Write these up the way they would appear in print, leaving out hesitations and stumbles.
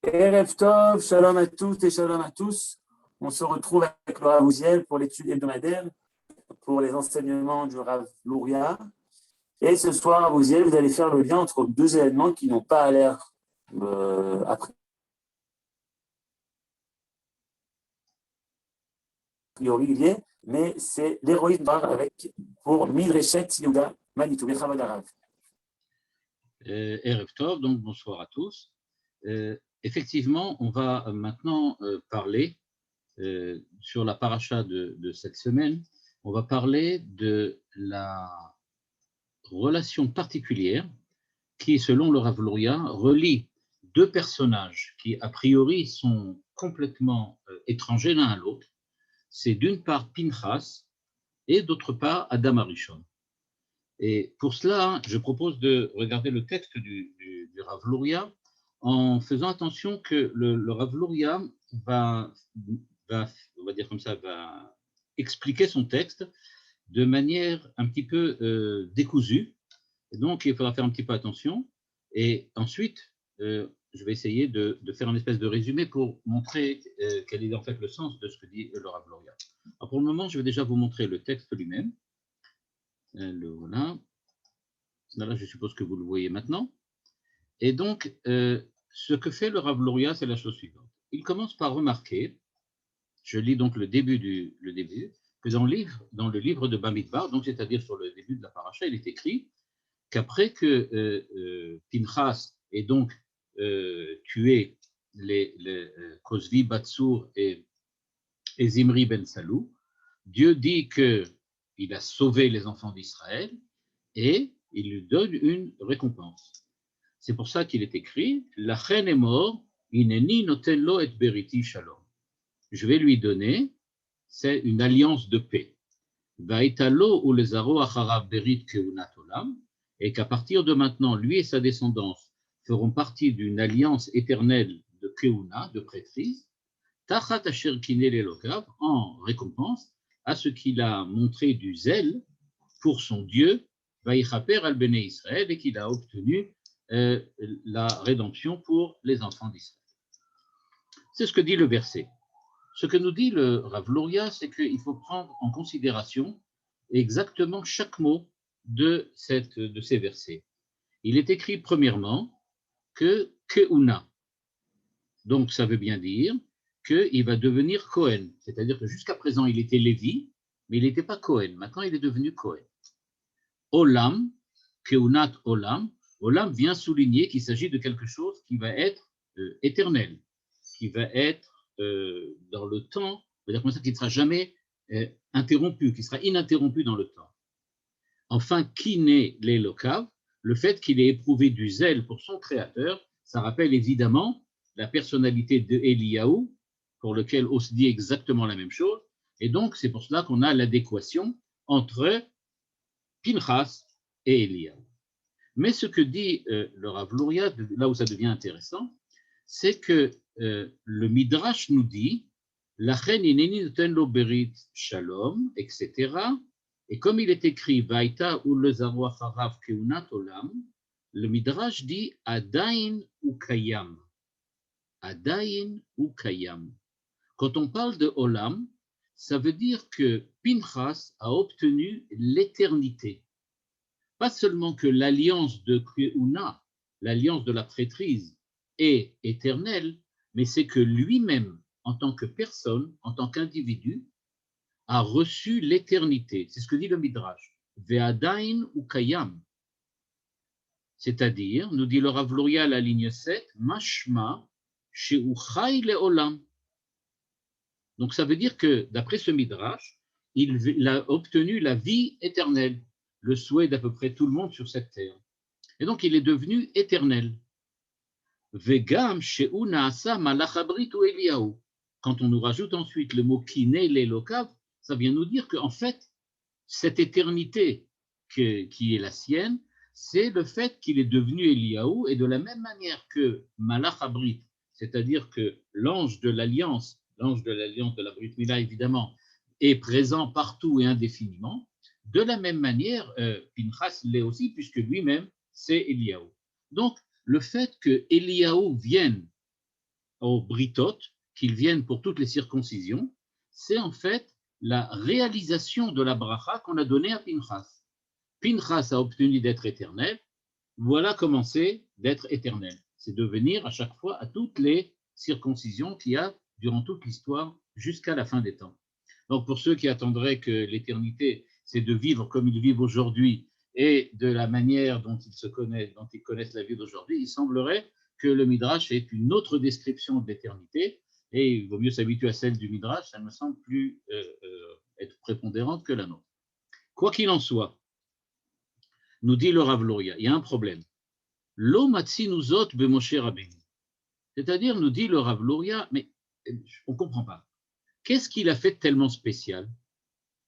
Erev Tov, shalom à toutes et shalom à tous. On se retrouve avec le Rav Uziel pour l'étude hebdomadaire, pour les enseignements du Rav Luria. Et ce soir, Rav Uziel, vous allez faire le lien entre deux événements qui n'ont pas l'air a priori liés, mais c'est l'héroïsme avec pour Midreshet Yehuda Manitou, Bechavod Arav. Erev Tov, donc bonsoir à tous. Effectivement, on va maintenant parler sur la paracha de cette semaine. On va parler de la relation particulière qui, selon le Rav Luria, relie deux personnages qui, a priori, sont complètement étrangers l'un à l'autre. C'est d'une part Pinchas et d'autre part Adam Arishon. Et pour cela, je propose de regarder le texte du Rav Luria en faisant attention que le Rav Luria va, on va dire comme ça, va expliquer son texte de manière un petit peu décousue. Et donc, il faudra faire un petit peu attention. Et ensuite, je vais essayer de faire une espèce de résumé pour montrer quel est en fait le sens de ce que dit le Rav Luria. Alors, pour le moment, je vais déjà vous montrer le texte lui-même. Le voilà. Là, je suppose que vous le voyez maintenant. Et donc, ce que fait le Rav Luria, c'est la chose suivante. Il commence par remarquer, je lis donc le début, que dans le livre de Bamidbar, donc c'est-à-dire sur le début de la paracha, il est écrit qu'après que Pinchas ait donc tué les Kozvi Batsur et Zimri Ben Salou, Dieu dit qu'il a sauvé les enfants d'Israël et il lui donne une récompense. C'est pour ça qu'il est écrit « La reine est mort, ineni noten lo et beriti shalom ». Je vais lui donner, c'est une alliance de paix. « Vaitalo ou les aro acharav berit keunat olam » et qu'à partir de maintenant, lui et sa descendance feront partie d'une alliance éternelle de keuna, de prêtrise, tachat asher kinel elokav, en récompense à ce qu'il a montré du zèle pour son Dieu, vaïchaper al bnei Israël, et qu'il a obtenu la rédemption pour les enfants d'Israël. C'est ce que dit le verset. Ce que nous dit le Rav Luria, c'est qu'il faut prendre en considération exactement chaque mot de ces versets. Il est écrit premièrement que Keuna. Donc ça veut bien dire qu'il va devenir Cohen. C'est-à-dire que jusqu'à présent, il était Lévi, mais il n'était pas Cohen. Maintenant, il est devenu Cohen. Olam, Keunat Olam. Olam vient souligner qu'il s'agit de quelque chose qui va être éternel, qui va être dans le temps, c'est-à-dire comme ça, qui ne sera jamais interrompu, qui sera ininterrompu dans le temps. Enfin, Kiné l'Elokav, le fait qu'il ait éprouvé du zèle pour son créateur, ça rappelle évidemment la personnalité de Eliyahu, pour lequel on se dit exactement la même chose, et donc c'est pour cela qu'on a l'adéquation entre Pinchas et Eliyahu. Mais ce que dit le Rav Luria, là où ça devient intéressant, c'est que le Midrash nous dit Lachen ineni noten lo berit shalom, etc. Et comme il est écrit Vaïta ou le zaro acharav keunat olam, le Midrash dit Adain ou Kayam. Adain ou Kayam. Quand on parle de Olam, ça veut dire que Pinchas a obtenu l'éternité. Pas seulement que l'alliance de Keuna, l'alliance de la prêtrise, est éternelle, mais c'est que lui-même, en tant que personne, en tant qu'individu, a reçu l'éternité. C'est ce que dit le Midrash. Ve'adain ou Kayam. C'est-à-dire, nous dit le Rav Luria à la ligne 7, Mashma she'u chai le'olam. Donc ça veut dire que, d'après ce Midrash, il a obtenu la vie éternelle, le souhait d'à peu près tout le monde sur cette terre. Et donc il est devenu éternel. Vegam she'u naasa malach habrit ou Eliyahu. Quand on nous rajoute ensuite le mot kiné l'elokav, ça vient nous dire qu'en fait, cette éternité qui est la sienne, c'est le fait qu'il est devenu Eliyahu, et de la même manière que malach habrit, c'est-à-dire que l'ange de l'alliance de la Brit Mila, évidemment, est présent partout et indéfiniment, de la même manière, Pinchas l'est aussi, puisque lui-même, c'est Eliyahu. Donc, le fait que Eliyahu vienne aux britot, qu'ils viennent pour toutes les circoncisions, c'est en fait la réalisation de la bracha qu'on a donnée à Pinchas. Pinchas a obtenu d'être éternel, voilà comment c'est d'être éternel. C'est de venir à chaque fois à toutes les circoncisions qu'il y a durant toute l'histoire jusqu'à la fin des temps. Donc pour ceux qui attendraient que l'éternité, c'est de vivre comme ils vivent aujourd'hui et de la manière dont ils se connaissent, dont ils connaissent la vie d'aujourd'hui, il semblerait que le Midrash est une autre description de l'éternité, et il vaut mieux s'habituer à celle du Midrash, ça me semble plus être prépondérante que la nôtre. Quoi qu'il en soit, nous dit le Rav Luria, il y a un problème. Lo matzinuzot be Moshe Rabbeinu. C'est-à-dire, nous dit le Rav Luria, mais on ne comprend pas. Qu'est-ce qu'il a fait de tellement spécial?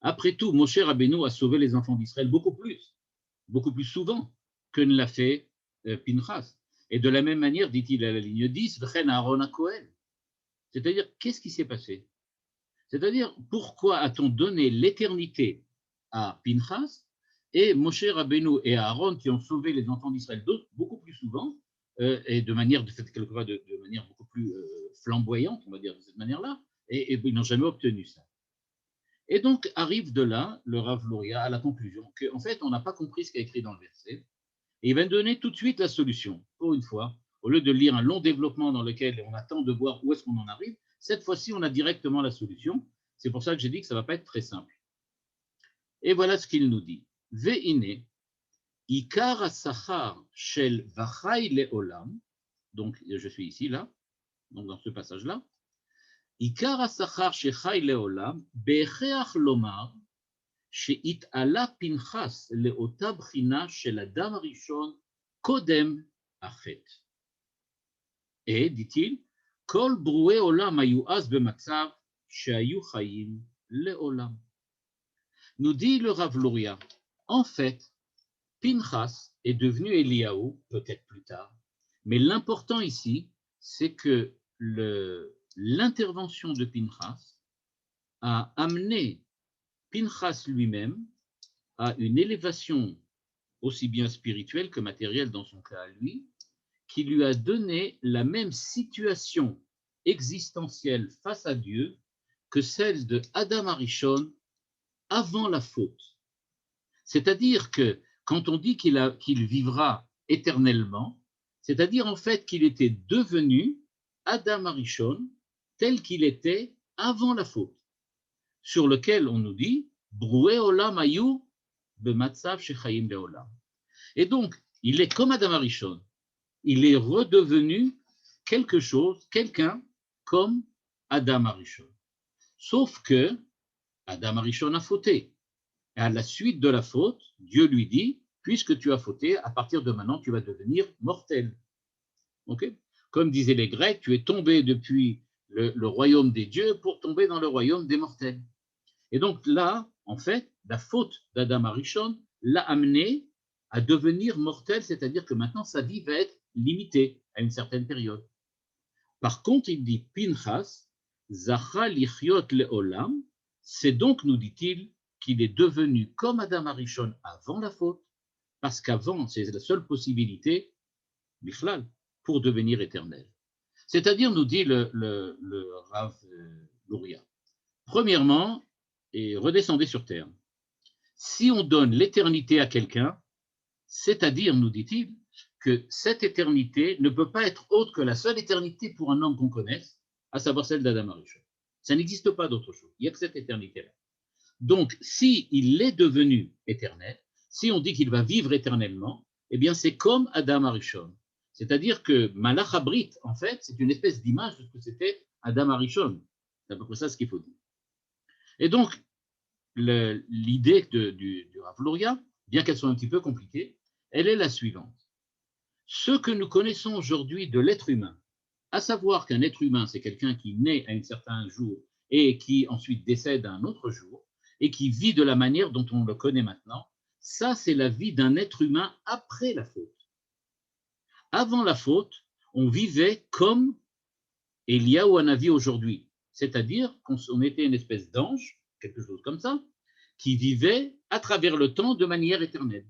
Après tout, Moshe Rabbeinu a sauvé les enfants d'Israël beaucoup plus souvent que ne l'a fait Pinchas. Et de la même manière, dit-il à la ligne 10, V'chen Aaron HaKohen. C'est-à-dire, qu'est-ce qui s'est passé? C'est-à-dire, pourquoi a-t-on donné l'éternité à Pinchas et Moshe Rabbeinu et Aaron qui ont sauvé les enfants d'Israël beaucoup plus souvent et de manière, quelquefois de manière beaucoup plus flamboyante, on va dire de cette manière-là, et ils n'ont jamais obtenu ça. Et donc arrive de là le Rav Luria à la conclusion qu'en fait on n'a pas compris ce qu'il y a écrit dans le verset, et il va donner tout de suite la solution. Pour une fois, au lieu de lire un long développement dans lequel on attend de voir où est-ce qu'on en arrive, cette fois-ci on a directement la solution. C'est pour ça que j'ai dit que ça ne va pas être très simple. Et voilà ce qu'il nous dit. Ve'ine, ikar asachar shel vachai le'olam, donc je suis ici, là, donc dans ce passage-là, ikar asachar shechai le'olam, be'cheach lomar, she'it'ala Pinchas le'ota bchina shel adam rishon kodem achet. Et, dit-il, kol broué olam ayu az bematzav she'ayu chayim le'olam. Nous dit le Rav Luria, en fait, Pinchas est devenu Eliyahu, peut-être plus tard, mais l'important ici, c'est que l'intervention de Pinchas a amené Pinchas lui-même à une élévation aussi bien spirituelle que matérielle dans son cas à lui, qui lui a donné la même situation existentielle face à Dieu que celle de Adam Arishon avant la faute. C'est-à-dire que quand on dit qu'il vivra éternellement, c'est-à-dire en fait qu'il était devenu Adam Arishon tel qu'il était avant la faute, sur lequel on nous dit Broué olam ayu bematzav shechayim leolam. Et donc, il est comme Adam Arishon, il est redevenu quelque chose, quelqu'un comme Adam Arishon. Sauf que Adam Arishon a fauté. Et à la suite de la faute, Dieu lui dit, puisque tu as fauté, à partir de maintenant, tu vas devenir mortel. Okay? Comme disaient les Grecs, tu es tombé depuis le royaume des dieux pour tomber dans le royaume des mortels. Et donc là, en fait, la faute d'Adam Arishon l'a amené à devenir mortel, c'est-à-dire que maintenant, sa vie va être limitée à une certaine période. Par contre, il dit, Pinchas, Zacha lichyot leolam, c'est donc, nous dit-il, qu'il est devenu comme Adam Arishon avant la faute, parce qu'avant, c'est la seule possibilité, Bichlal, pour devenir éternel. C'est-à-dire, nous dit le Rav Luria, premièrement, et redescendez sur terre, si on donne l'éternité à quelqu'un, c'est-à-dire, nous dit-il, que cette éternité ne peut pas être autre que la seule éternité pour un homme qu'on connaisse, à savoir celle d'Adam Arishon. Ça n'existe pas d'autre chose, il n'y a que cette éternité-là. Donc, s'il est devenu éternel, si on dit qu'il va vivre éternellement, eh bien, c'est comme Adam Arishon. C'est-à-dire que Malach Habrit, en fait, c'est une espèce d'image de ce que c'était Adam Arishon. C'est à peu près ça ce qu'il faut dire. Et donc, l'idée du Rav Luria, bien qu'elle soit un petit peu compliquée, elle est la suivante. Ce que nous connaissons aujourd'hui de l'être humain, à savoir qu'un être humain, c'est quelqu'un qui naît à un certain jour et qui ensuite décède à un autre jour, et qui vit de la manière dont on le connaît maintenant, ça c'est la vie d'un être humain après la faute. Avant la faute, on vivait comme Eliyahu Hanavi aujourd'hui, c'est-à-dire qu'on était une espèce d'ange, quelque chose comme ça, qui vivait à travers le temps de manière éternelle.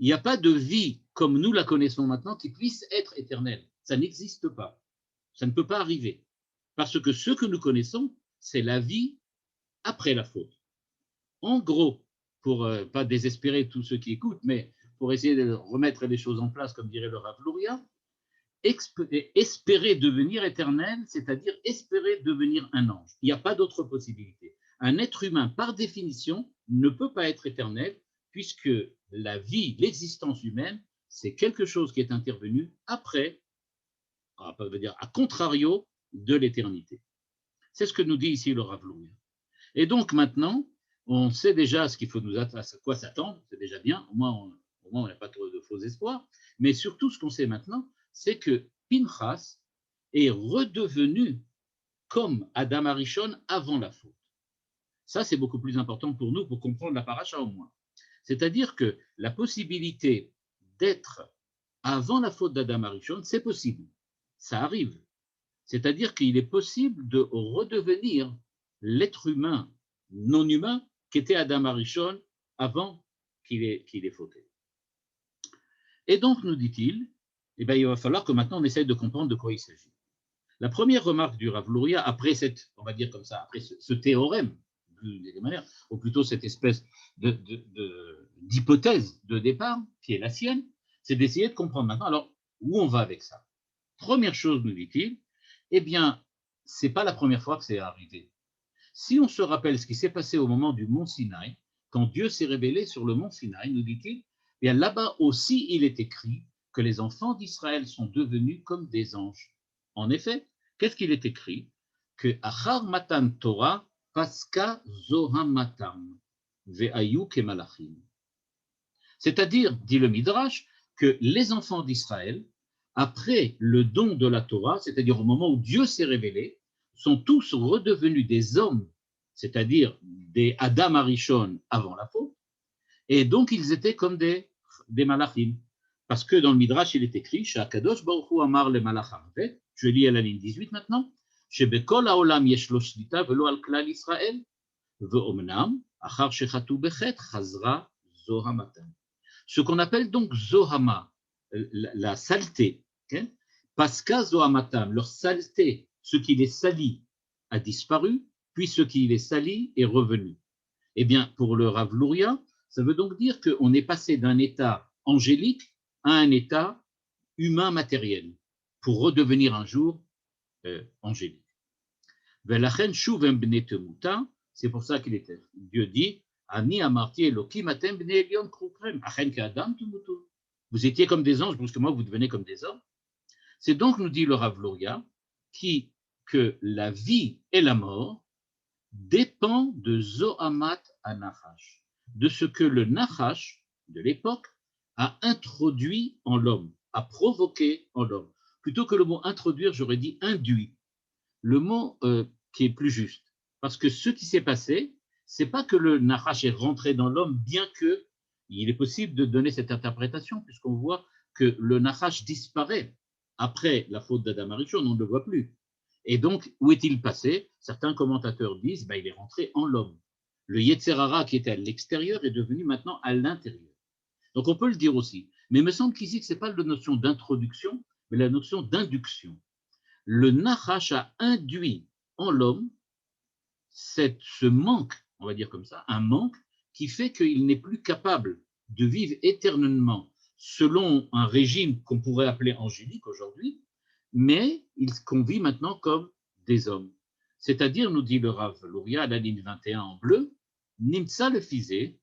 Il n'y a pas de vie comme nous la connaissons maintenant qui puisse être éternelle. Ça n'existe pas. Ça ne peut pas arriver. Parce que ce que nous connaissons, c'est la vie après la faute. En gros, pour ne pas désespérer tous ceux qui écoutent, mais pour essayer de remettre les choses en place, comme dirait le Rav Luria, espérer devenir éternel, c'est-à-dire espérer devenir un ange. Il n'y a pas d'autre possibilité. Un être humain, par définition, ne peut pas être éternel, puisque la vie, l'existence humaine, c'est quelque chose qui est intervenu après, on va dire à contrario de l'éternité. C'est ce que nous dit ici le Rav Luria. Et donc maintenant, on sait déjà ce qu'il faut à quoi s'attendre, c'est déjà bien, au moins on n'a pas trop de faux espoirs, mais surtout ce qu'on sait maintenant, c'est que Pinchas est redevenu comme Adam Arishon avant la faute. Ça, c'est beaucoup plus important pour nous, pour comprendre la paracha au moins. C'est-à-dire que la possibilité d'être avant la faute d'Adam Arishon, c'est possible, ça arrive. C'est-à-dire qu'il est possible de redevenir l'être humain non humain qu'était Adam Arishon avant qu'il ait fauté. Et donc, nous dit-il, eh bien, il va falloir que maintenant on essaye de comprendre de quoi il s'agit. La première remarque du Rav Luria, après cette, on va dire comme ça, après ce théorème, ou plutôt cette espèce d'hypothèse de départ, qui est la sienne, c'est d'essayer de comprendre maintenant, alors, où on va avec ça. Première chose, nous dit-il, eh bien, ce n'est pas la première fois que c'est arrivé. Si on se rappelle ce qui s'est passé au moment du mont Sinaï, quand Dieu s'est révélé sur le mont Sinaï, nous dit-il, eh bien là-bas aussi il est écrit que les enfants d'Israël sont devenus comme des anges. En effet, qu'est-ce qu'il est écrit? Que Achar Matan Torah Paska Zoham Matam Ve'ayu Kemalachim. C'est-à-dire, dit le Midrash, que les enfants d'Israël, après le don de la Torah, c'est-à-dire au moment où Dieu s'est révélé, sont tous redevenus des hommes, c'est-à-dire des Adam Arishon avant la faute, et donc ils étaient comme des malachim. Parce que dans le Midrash, il est écrit, Sha'akadosh Baruch Hu Amar le malacham. Je lis à la ligne 18 maintenant, Shebekol haolam yesh lo shlita velo al klal Israël, ve'omnam, achar shechatu bechet, chazra zohamatan. Ce qu'on appelle donc zohama, la saleté, okay? Paska zohamatam, leur saleté, ce qui les salit a disparu, puis ce qui les salit est revenu. Eh bien, pour le Rav Luria, ça veut donc dire qu'on est passé d'un état angélique à un état humain matériel, pour redevenir un jour angélique. C'est pour ça qu'il était. Dieu dit, Ani amarti Elokim atem bnei Elyon krukrem, achen ke'adam tumutu. Vous étiez comme des anges, brusquement vous devenez comme des hommes. C'est donc, nous dit le Rav Luria, que la vie et la mort dépend de Zohamat à Nachash, de ce que le Nachash de l'époque a introduit en l'homme, a provoqué en l'homme. Plutôt que le mot introduire, j'aurais dit induit. Le mot qui est plus juste. Parce que ce qui s'est passé, c'est pas que le Nachash est rentré dans l'homme, bien que il est possible de donner cette interprétation, puisqu'on voit que le Nachash disparaît après la faute d'Adam Arishon, on ne le voit plus. Et donc, où est-il passé? Certains commentateurs disent, il est rentré en l'homme. Le Yetzer Hara qui était à l'extérieur est devenu maintenant à l'intérieur. Donc, on peut le dire aussi. Mais il me semble qu'ici, ce n'est pas la notion d'introduction, mais la notion d'induction. Le Nachash a induit en l'homme ce manque, on va dire comme ça, un manque qui fait qu'il n'est plus capable de vivre éternellement selon un régime qu'on pourrait appeler angélique aujourd'hui, mais qu'on vit maintenant comme des hommes. C'est-à-dire, nous dit le Rav Luria à la ligne 21 en bleu, Nimtsa le Fizé,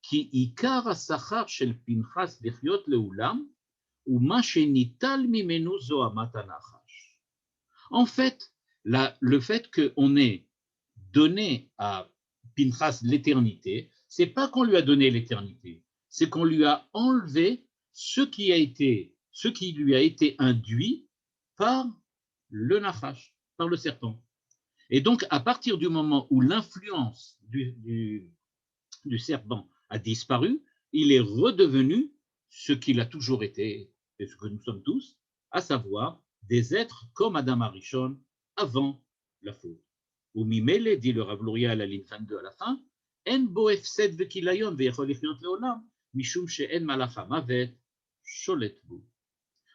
qui ikar asachar shel Pinchas lechyot leulam, ou ma shenital mimenu zohamat anachash. En fait, le fait qu'on ait donné à Pinchas l'éternité, c'est pas qu'on lui a donné l'éternité, c'est qu'on lui a enlevé ce qui lui a été induit par le Nachash, par le serpent. Et donc, à partir du moment où l'influence du serpent a disparu, il est redevenu ce qu'il a toujours été, et ce que nous sommes tous, à savoir des êtres comme Adam Arishon avant la faute. Ou Mimele, dit le Rav Luria à la ligne 22 à la fin, En bo efsed vekilayon veyachol lichyot leolam, mishum she'en malach hamavet sholet bo.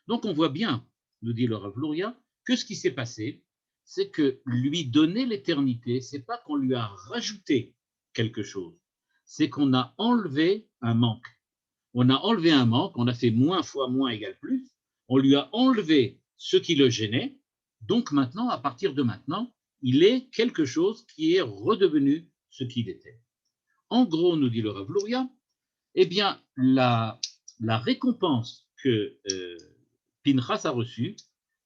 Donc on voit bien, nous dit le Rav Luria, que ce qui s'est passé, c'est que lui donner l'éternité, c'est pas qu'on lui a rajouté quelque chose, c'est qu'on a enlevé un manque. On a enlevé un manque, on a fait moins fois moins égale plus, on lui a enlevé ce qui le gênait, donc maintenant, à partir de maintenant, il est quelque chose qui est redevenu ce qu'il était. En gros, nous dit le Rav Luria, eh bien, la récompense que Pinchas a reçue,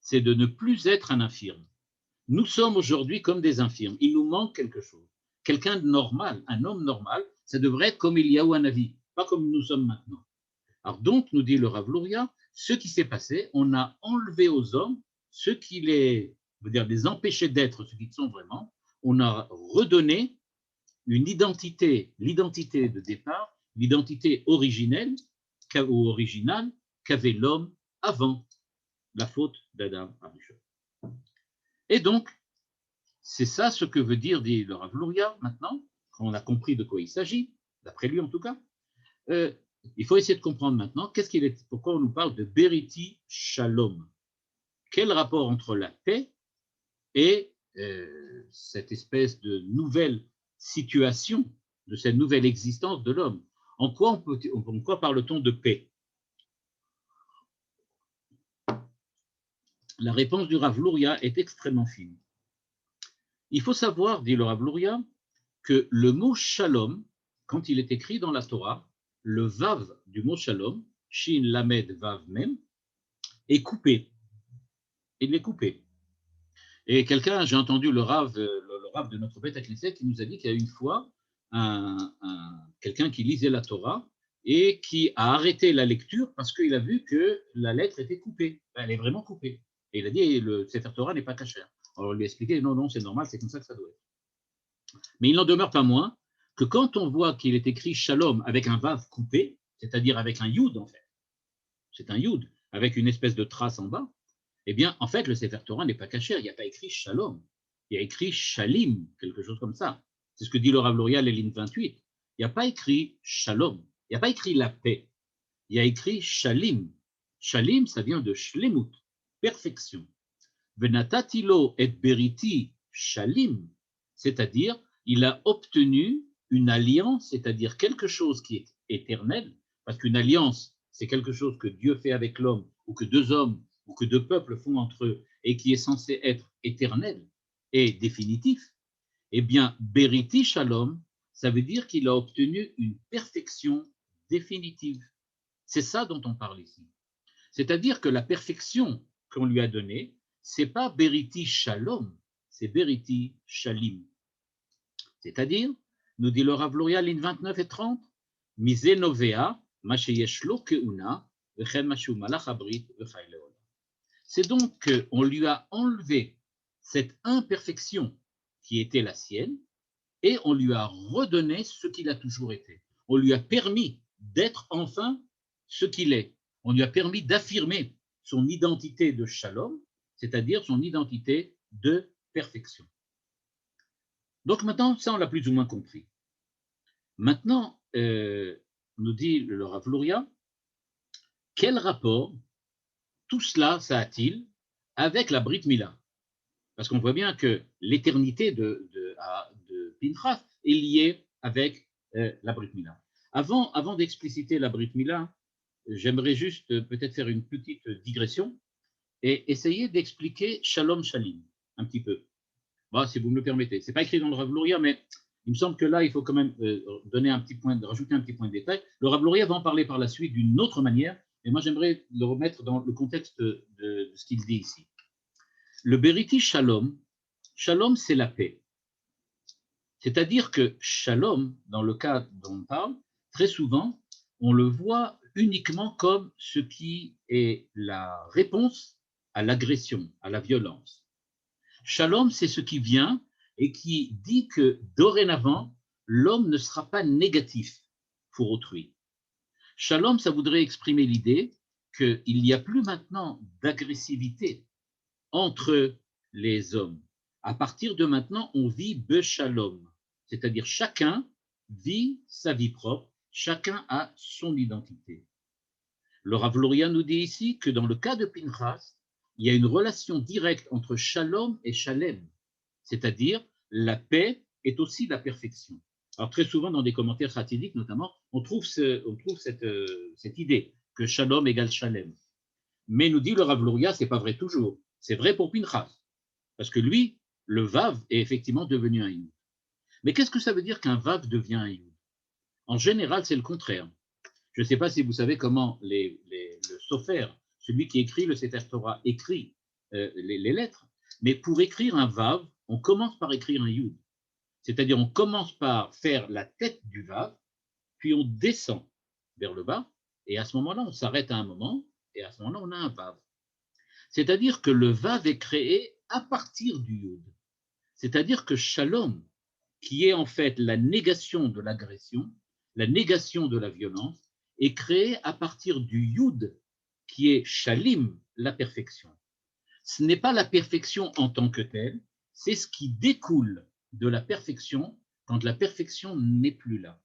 c'est de ne plus être un infirme. Nous sommes aujourd'hui comme des infirmes. Il nous manque quelque chose. Quelqu'un de normal, un homme normal, ça devrait être comme Eliyahu Hanavi, pas comme nous sommes maintenant. Alors donc, nous dit le Rav Luria, ce qui s'est passé, on a enlevé aux hommes ce qui les empêchait d'être ce qu'ils sont vraiment. On a redonné une identité, l'identité de départ, l'identité originelle ou originale qu'avait l'homme avant la faute d'Adam Arishon. Et donc, c'est ça ce que veut dire, dit le Rav Luria, maintenant, quand on a compris de quoi il s'agit, d'après lui en tout cas. Il faut essayer de comprendre maintenant pourquoi on nous parle de Beriti Shalom. Quel rapport entre la paix et cette espèce de nouvelle situation, de cette nouvelle existence de l'homme? En quoi parle-t-on de paix? La réponse du Rav Luria est extrêmement fine. Il faut savoir, dit le Rav Luria, que le mot Shalom, quand il est écrit dans la Torah, le Vav du mot Shalom, Shin Lamed Vav Mem, est coupé. Il est coupé. Et j'ai entendu le Rav de notre Beth Knesset qui nous a dit qu'il y a une fois quelqu'un qui lisait la Torah et qui a arrêté la lecture parce qu'il a vu que la lettre était coupée. Elle est vraiment coupée. Et il a dit, le Sefer Torah n'est pas cachère. Alors on lui a expliqué, non, c'est normal, c'est comme ça que ça doit être. Mais il n'en demeure pas moins que quand on voit qu'il est écrit Shalom avec un Vav coupé, c'est-à-dire avec un Yud en fait, c'est un Yud avec une espèce de trace en bas, eh bien, en fait, le Sefer Torah n'est pas caché, il n'y a pas écrit Shalom, il y a écrit Shalim, quelque chose comme ça. C'est ce que dit le Rav Luria, les lignes 28. Il n'y a pas écrit Shalom, il n'y a pas écrit la paix, il y a écrit Shalim. Shalim, ça vient de Shlemut, perfection. Venatatilo et beriti Shalim, c'est-à-dire, il a obtenu une alliance, c'est-à-dire quelque chose qui est éternel, parce qu'une alliance, c'est quelque chose que Dieu fait avec l'homme, ou que deux hommes, ou que deux peuples font entre eux, et qui est censé être éternel et définitif. Eh bien, beriti Shalom, ça veut dire qu'il a obtenu une perfection définitive. C'est ça dont on parle ici. C'est-à-dire que la perfection qu'on lui a donnée, c'est pas Beriti Shalom, c'est Beriti Shalim. C'est-à-dire, nous dit le Rav Luria, lignes 29 et 30, Mise Novea, Masheyeshlo Keuna, Vechen Mashu Malach Abrit, Vechai Leola. C'est donc qu'on lui a enlevé cette imperfection qui était la sienne et on lui a redonné ce qu'il a toujours été. On lui a permis d'être enfin ce qu'il est. On lui a permis d'affirmer son identité de Shalom, c'est-à-dire son identité de perfection. Donc maintenant, ça on l'a plus ou moins compris. Maintenant, nous dit le Rav Luria, quel rapport tout cela, ça a-t-il avec la Brit Mila? Parce qu'on voit bien que l'éternité de Pinchas est liée avec la Brit Mila. Avant d'expliciter la Brit Mila, j'aimerais juste peut-être faire une petite digression et essayer d'expliquer Shalom Shalim un petit peu. Bon, si vous me le permettez. Ce n'est pas écrit dans le Rav Luria, mais il me semble que là, il faut quand même rajouter un petit point de détail. Le Rav Luria va en parler par la suite d'une autre manière, et moi j'aimerais le remettre dans le contexte de ce qu'il dit ici. Le Beriti Shalom, Shalom c'est la paix. C'est-à-dire que Shalom, dans le cas dont on parle, très souvent, on le voit uniquement comme ce qui est la réponse à l'agression, à la violence. Shalom, c'est ce qui vient et qui dit que dorénavant, l'homme ne sera pas négatif pour autrui. Shalom, ça voudrait exprimer l'idée qu'il n'y a plus maintenant d'agressivité entre les hommes. À partir de maintenant, on vit beshalom, c'est-à-dire chacun vit sa vie propre, chacun a son identité. Le Rav Luria nous dit ici que dans le cas de Pinchas, il y a une relation directe entre shalom et shalem, c'est-à-dire la paix est aussi la perfection. Alors très souvent dans des commentaires chassidiques notamment, on trouve cette idée que shalom égale shalem. Mais nous dit le Rav Luria, c'est pas vrai toujours. C'est vrai pour Pinchas, parce que lui, le vav est effectivement devenu un yud. Mais qu'est-ce que ça veut dire qu'un vav devient un yud? En général, c'est le contraire. Je ne sais pas si vous savez comment le sofer, celui qui écrit le Sefer Torah, écrit les lettres, mais pour écrire un vav, on commence par écrire un yud. C'est-à-dire, on commence par faire la tête du vav, puis on descend vers le bas, et à ce moment-là, on s'arrête à un moment, et à ce moment-là, on a un vav. C'est-à-dire que le vav est créé à partir du yud. C'est-à-dire que shalom, qui est en fait la négation de l'agression, la négation de la violence, est créé à partir du yud, qui est shalim, la perfection. Ce n'est pas la perfection en tant que telle, c'est ce qui découle de la perfection quand la perfection n'est plus là.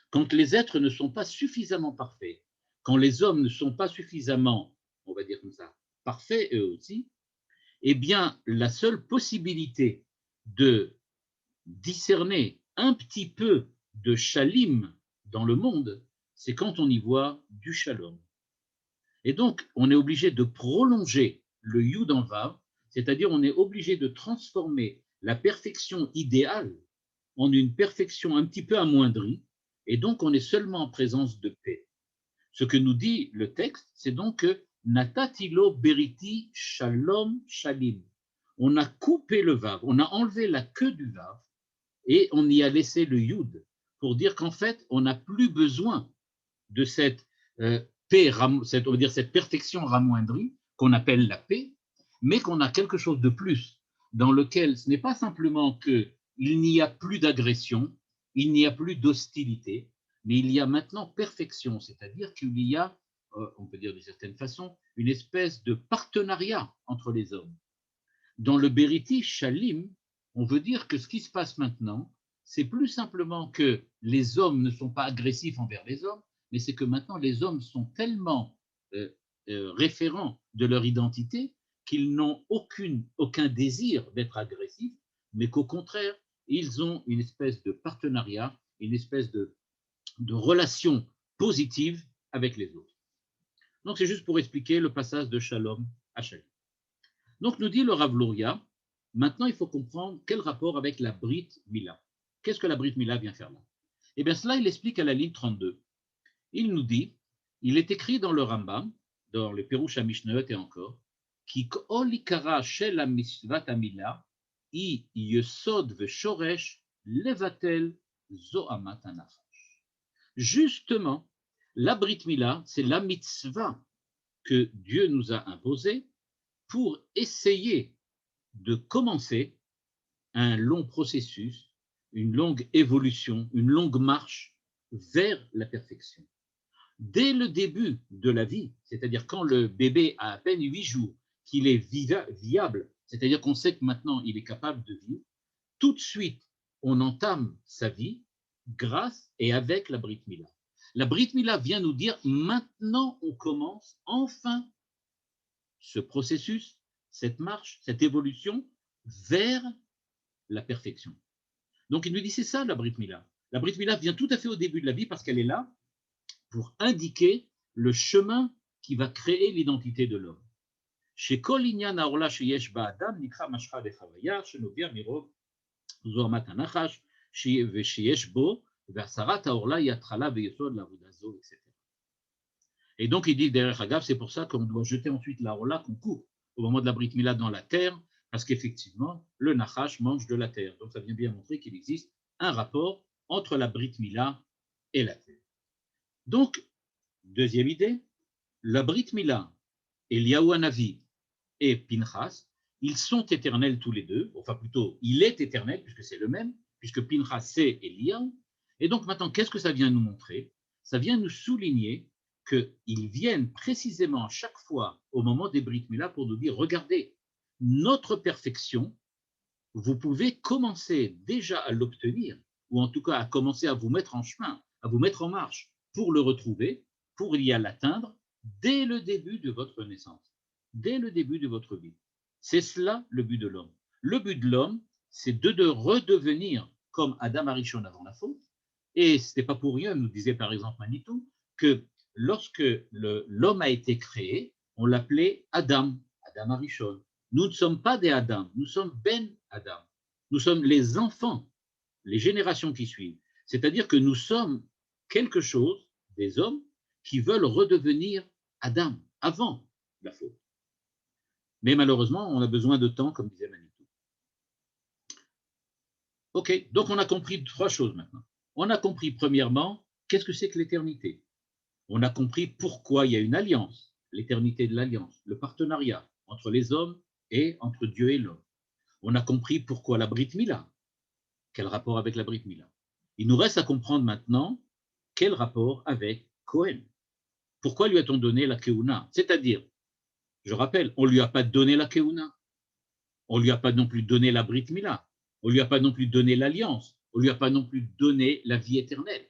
Quand les êtres ne sont pas suffisamment parfaits, quand les hommes ne sont pas suffisamment, on va dire comme ça, parfaits eux aussi, eh bien, la seule possibilité de discerner un petit peu de shalim dans le monde, c'est quand on y voit du shalom. Et donc, on est obligé de prolonger le yud en vav, c'est-à-dire on est obligé de transformer la perfection idéale en une perfection un petit peu amoindrie, et donc on est seulement en présence de paix. Ce que nous dit le texte, c'est donc que natatilo beriti shalom shalim. On a coupé le vav, on a enlevé la queue du vav, et on y a laissé le yud, pour dire qu'en fait, on n'a plus besoin de cette paix, on va dire cette perfection ramoindrie, qu'on appelle la paix, mais qu'on a quelque chose de plus, dans lequel ce n'est pas simplement qu'il n'y a plus d'agression, il n'y a plus d'hostilité, mais il y a maintenant perfection, c'est-à-dire qu'il y a, on peut dire d'une certaine façon, une espèce de partenariat entre les hommes. Dans le Beriti Shalim, on veut dire que ce qui se passe maintenant, c'est plus simplement que les hommes ne sont pas agressifs envers les hommes, mais c'est que maintenant les hommes sont tellement référents de leur identité qu'ils n'ont aucun désir d'être agressifs, mais qu'au contraire, ils ont une espèce de partenariat, une espèce de relation positive avec les autres. Donc c'est juste pour expliquer le passage de Shalom à Shalom. Donc, nous dit le Rav Luria, maintenant il faut comprendre quel rapport avec la Brit Mila. Qu'est-ce que la Brit Mila vient faire là? Eh bien, cela, il explique à la ligne 32. Il nous dit, il est écrit dans le Rambam, dans le Perush HaMishnayot et encore, Ki kol ikara shel hamisvat hamila, I yesod veshoresh levatel zohamat hanachash. Justement, la Brit Mila, c'est la mitzvah que Dieu nous a imposée pour essayer de commencer un long processus, une longue évolution, une longue marche vers la perfection. Dès le début de la vie, c'est-à-dire quand le bébé a à peine 8 jours, qu'il est viable, c'est-à-dire qu'on sait que maintenant il est capable de vivre, tout de suite on entame sa vie grâce et avec la Brit Mila. La Brit Mila vient nous dire maintenant on commence enfin ce processus, cette marche, cette évolution vers la perfection. Donc il nous dit c'est ça la Brit Mila. La Brit Mila vient tout à fait au début de la vie parce qu'elle est là pour indiquer le chemin qui va créer l'identité de l'homme. Chez Kol Inyan Haorla Sheyesh Ba'adam Nikra Mashcha Dechavaya Shenovia Mirov Zohamat Hanachash Sheyesh Bo Ve'asarat Haorla Yatrala Ve'yesod Lavodazo, etc. Et donc, il dit derrière Hagav, c'est pour ça qu'on doit jeter ensuite la rola qu'on coupe au moment de la Brit Mila dans la terre, parce qu'effectivement, le Nachash mange de la terre. Donc, ça vient bien montrer qu'il existe un rapport entre la Brit Mila et la terre. Donc, deuxième idée, la Brit Mila, Eliyahu Hanavi et Pinchas, ils sont éternels tous les deux, enfin plutôt, il est éternel, puisque c'est le même, puisque Pinchas c'est Eliyahu. Et donc maintenant, qu'est-ce que ça vient nous montrer? Ça vient nous souligner qu'ils viennent précisément chaque fois au moment des Brit Mila pour nous dire, regardez, notre perfection, vous pouvez commencer déjà à l'obtenir, ou en tout cas à commencer à vous mettre en chemin, à vous mettre en marche pour le retrouver, pour y l'atteindre dès le début de votre naissance. dès le début de votre vie. C'est cela le but de l'homme. Le but de l'homme, c'est de redevenir comme Adam Arishon avant la faute. Et ce n'est pas pour rien, nous disait par exemple Manitou, que lorsque l'homme a été créé, on l'appelait Adam, Adam Arishon. Nous ne sommes pas des Adam, nous sommes Ben Adam. Nous sommes les enfants, les générations qui suivent. C'est-à-dire que nous sommes quelque chose, des hommes, qui veulent redevenir Adam, avant la faute. Mais malheureusement, on a besoin de temps, comme disait Manitou. Ok, donc on a compris trois choses maintenant. On a compris premièrement, qu'est-ce que c'est que l'éternité? On a compris pourquoi il y a une alliance, l'éternité de l'alliance, le partenariat entre les hommes et entre Dieu et l'homme. On a compris pourquoi la Brit Mila. Quel rapport avec la Brit Mila? Il nous reste à comprendre maintenant quel rapport avec Cohen. Pourquoi lui a-t-on donné la Keuna? C'est-à-dire, je rappelle, on ne lui a pas donné la Keuna. On ne lui a pas non plus donné la Brit Mila. On ne lui a pas non plus donné l'alliance. On ne lui a pas non plus donné la vie éternelle.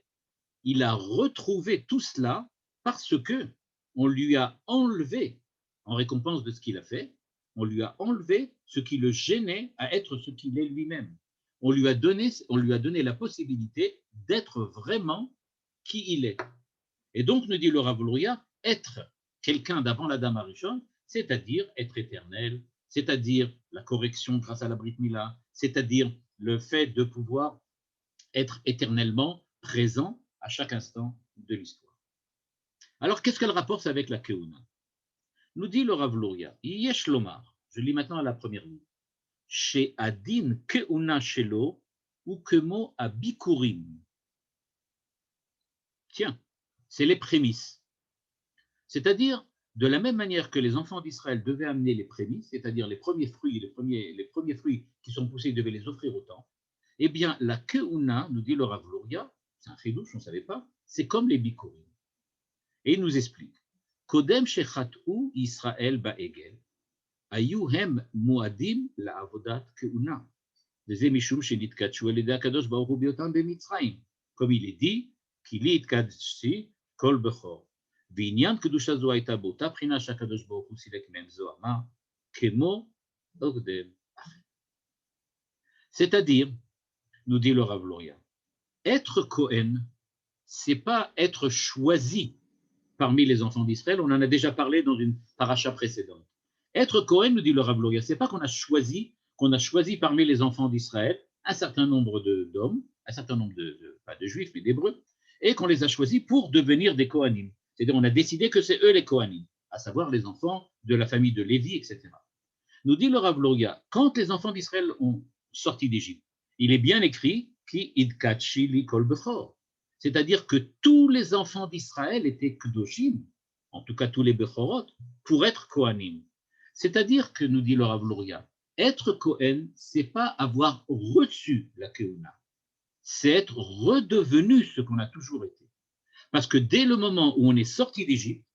Il a retrouvé tout cela parce que on lui a enlevé, en récompense de ce qu'il a fait, on lui a enlevé ce qui le gênait à être ce qu'il est lui-même. On lui a donné la possibilité d'être vraiment qui il est. Et donc, nous dit le Rav Luria, être quelqu'un d'avant la Dame Arishon, c'est-à-dire être éternel, c'est-à-dire la correction grâce à la Brit Mila, c'est-à-dire le fait de pouvoir être éternellement présent à chaque instant de l'histoire. Alors, qu'est-ce qu'elle rapporte avec la Keuna? Nous dit le Rav Luria, Yesh Lomar, je lis maintenant à la première ligne, Chez Adin Keuna Shelo ou Kemo Abikurim. Tiens, c'est les prémices. C'est-à-dire, de la même manière que les enfants d'Israël devaient amener les prémices, c'est-à-dire les premiers fruits, les premiers fruits qui sont poussés, ils devaient les offrir au temple, eh bien, la Keuna, nous dit le Rav Luria, c'est un chidouche, on ne savait pas, c'est comme les bikurim. Et il nous explique, Kodem shechat'u Israël ba'egel, ayu hem muadim la'avodat keuna. Mishum shenitkachu elidei hakadosh baruch hu biotam b'Mitzrayim. Comme il est dit, ki li itkadshi kol bechor. V'inyan kedusha zo hayta b'ota b'china shakadosh baruch hu silek mem zo amar, kemo ogdem achet. C'est-à-dire, nous dit le Rav Luria, être Kohen, c'est pas être choisi parmi les enfants d'Israël. On en a déjà parlé dans une paracha précédente. Être Kohen, nous dit le Rav Luria, c'est pas qu'on a choisi parmi les enfants d'Israël un certain nombre d'hommes, un certain nombre pas de juifs, mais d'hébreux, et qu'on les a choisis pour devenir des Kohanim. C'est-à-dire, on a décidé que c'est eux les Kohanim, à savoir les enfants de la famille de Lévi, etc. Nous dit le Rav Luria, quand les enfants d'Israël ont sorti d'Égypte, il est bien écrit Ki idkachi li kol bechor. C'est-à-dire que tous les enfants d'Israël étaient Kedoshim, en tout cas tous les Bechorot, pour être Kohanim. C'est-à-dire que, nous dit le Rav Luria, être Kohen, c'est pas avoir reçu la Keuna, c'est être redevenu ce qu'on a toujours été. Parce que dès le moment où on est sorti d'Égypte,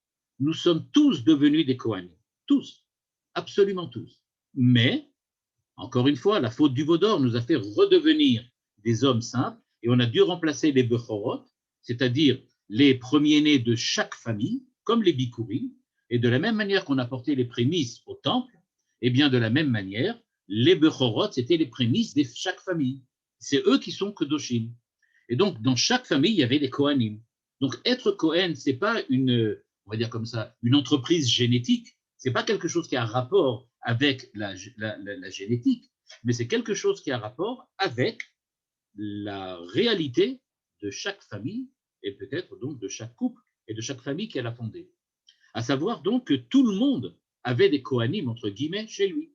nous sommes tous devenus des Kohanim. Tous, absolument tous. Mais, encore une fois, la faute du veau d'or nous a fait redevenir des hommes simples, et on a dû remplacer les Bechorot, c'est-à-dire les premiers-nés de chaque famille, comme les Bikurim, et de la même manière qu'on apportait les prémices au temple, et bien de la même manière, les Bechorot, c'était les prémices de chaque famille. C'est eux qui sont Kedoshim. Et donc, dans chaque famille, il y avait des Kohanim. Donc, être Kohen, c'est pas une, on va dire comme ça, une entreprise génétique, c'est pas quelque chose qui a rapport avec la génétique, mais c'est quelque chose qui a rapport avec la réalité de chaque famille et peut-être donc de chaque couple et de chaque famille qu'elle a fondée. À savoir donc que tout le monde avait des Kohanim, entre guillemets, chez lui.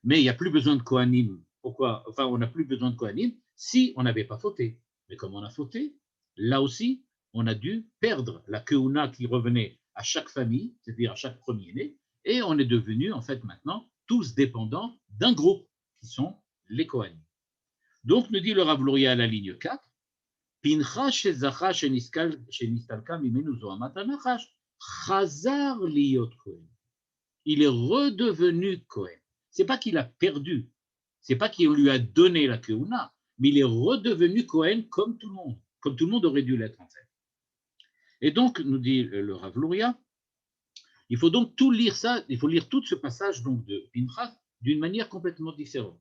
Mais il n'y a plus besoin de Kohanim. Pourquoi? Enfin, on n'a plus besoin de Kohanim si on n'avait pas fauté. Mais comme on a fauté, là aussi, on a dû perdre la Keuna qui revenait à chaque famille, c'est-à-dire à chaque premier-né, et on est devenu en fait maintenant tous dépendants d'un groupe qui sont les Kohanim. Donc, nous dit le Rav Luria à la ligne 4, Pincha shezacha shenistalka mimenu zohamat hanachash, chazar liyot Kohen. Il est redevenu Kohen. C'est pas qu'il a perdu, c'est pas qu'il lui a donné la Keuna, mais il est redevenu Kohen comme tout le monde aurait dû l'être en fait. Et donc, nous dit le Rav Luria, Il faut donc tout lire ça, il faut lire tout ce passage donc, de Pinchas d'une manière complètement différente.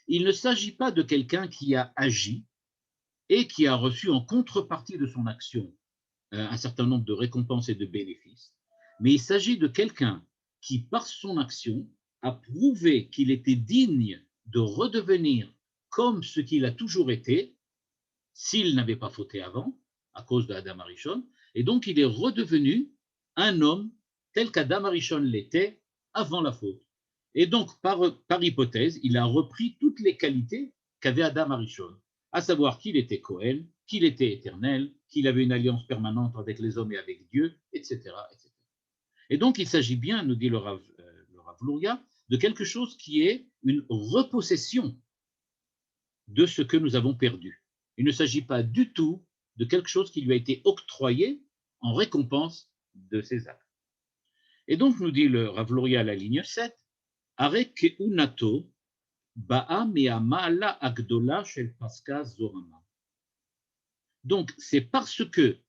Il ne s'agit pas de quelqu'un qui a agi et qui a reçu en contrepartie de son action un certain nombre de récompenses et de bénéfices, mais il s'agit de quelqu'un qui, par son action, a prouvé qu'il était digne de redevenir comme ce qu'il a toujours été, s'il n'avait pas fauté avant, à cause de Adam Arishon, et donc il est redevenu un homme tel qu'Adam Arishon l'était avant la faute. Et donc, par hypothèse, il a repris toutes les qualités qu'avait Adam Arishon, à savoir qu'il était Kohen, qu'il était éternel, qu'il avait une alliance permanente avec les hommes et avec Dieu, etc. etc. Et donc, il s'agit bien, nous dit le Rav Luria, de quelque chose qui est une repossession de ce que nous avons perdu. Il ne s'agit pas du tout de quelque chose qui lui a été octroyé en récompense de ses actes. Et donc, nous dit le Rav Luria à la ligne 7, Are keunato ba'a me'ama'ala agdola shel paska zohama. Donc, c'est parce que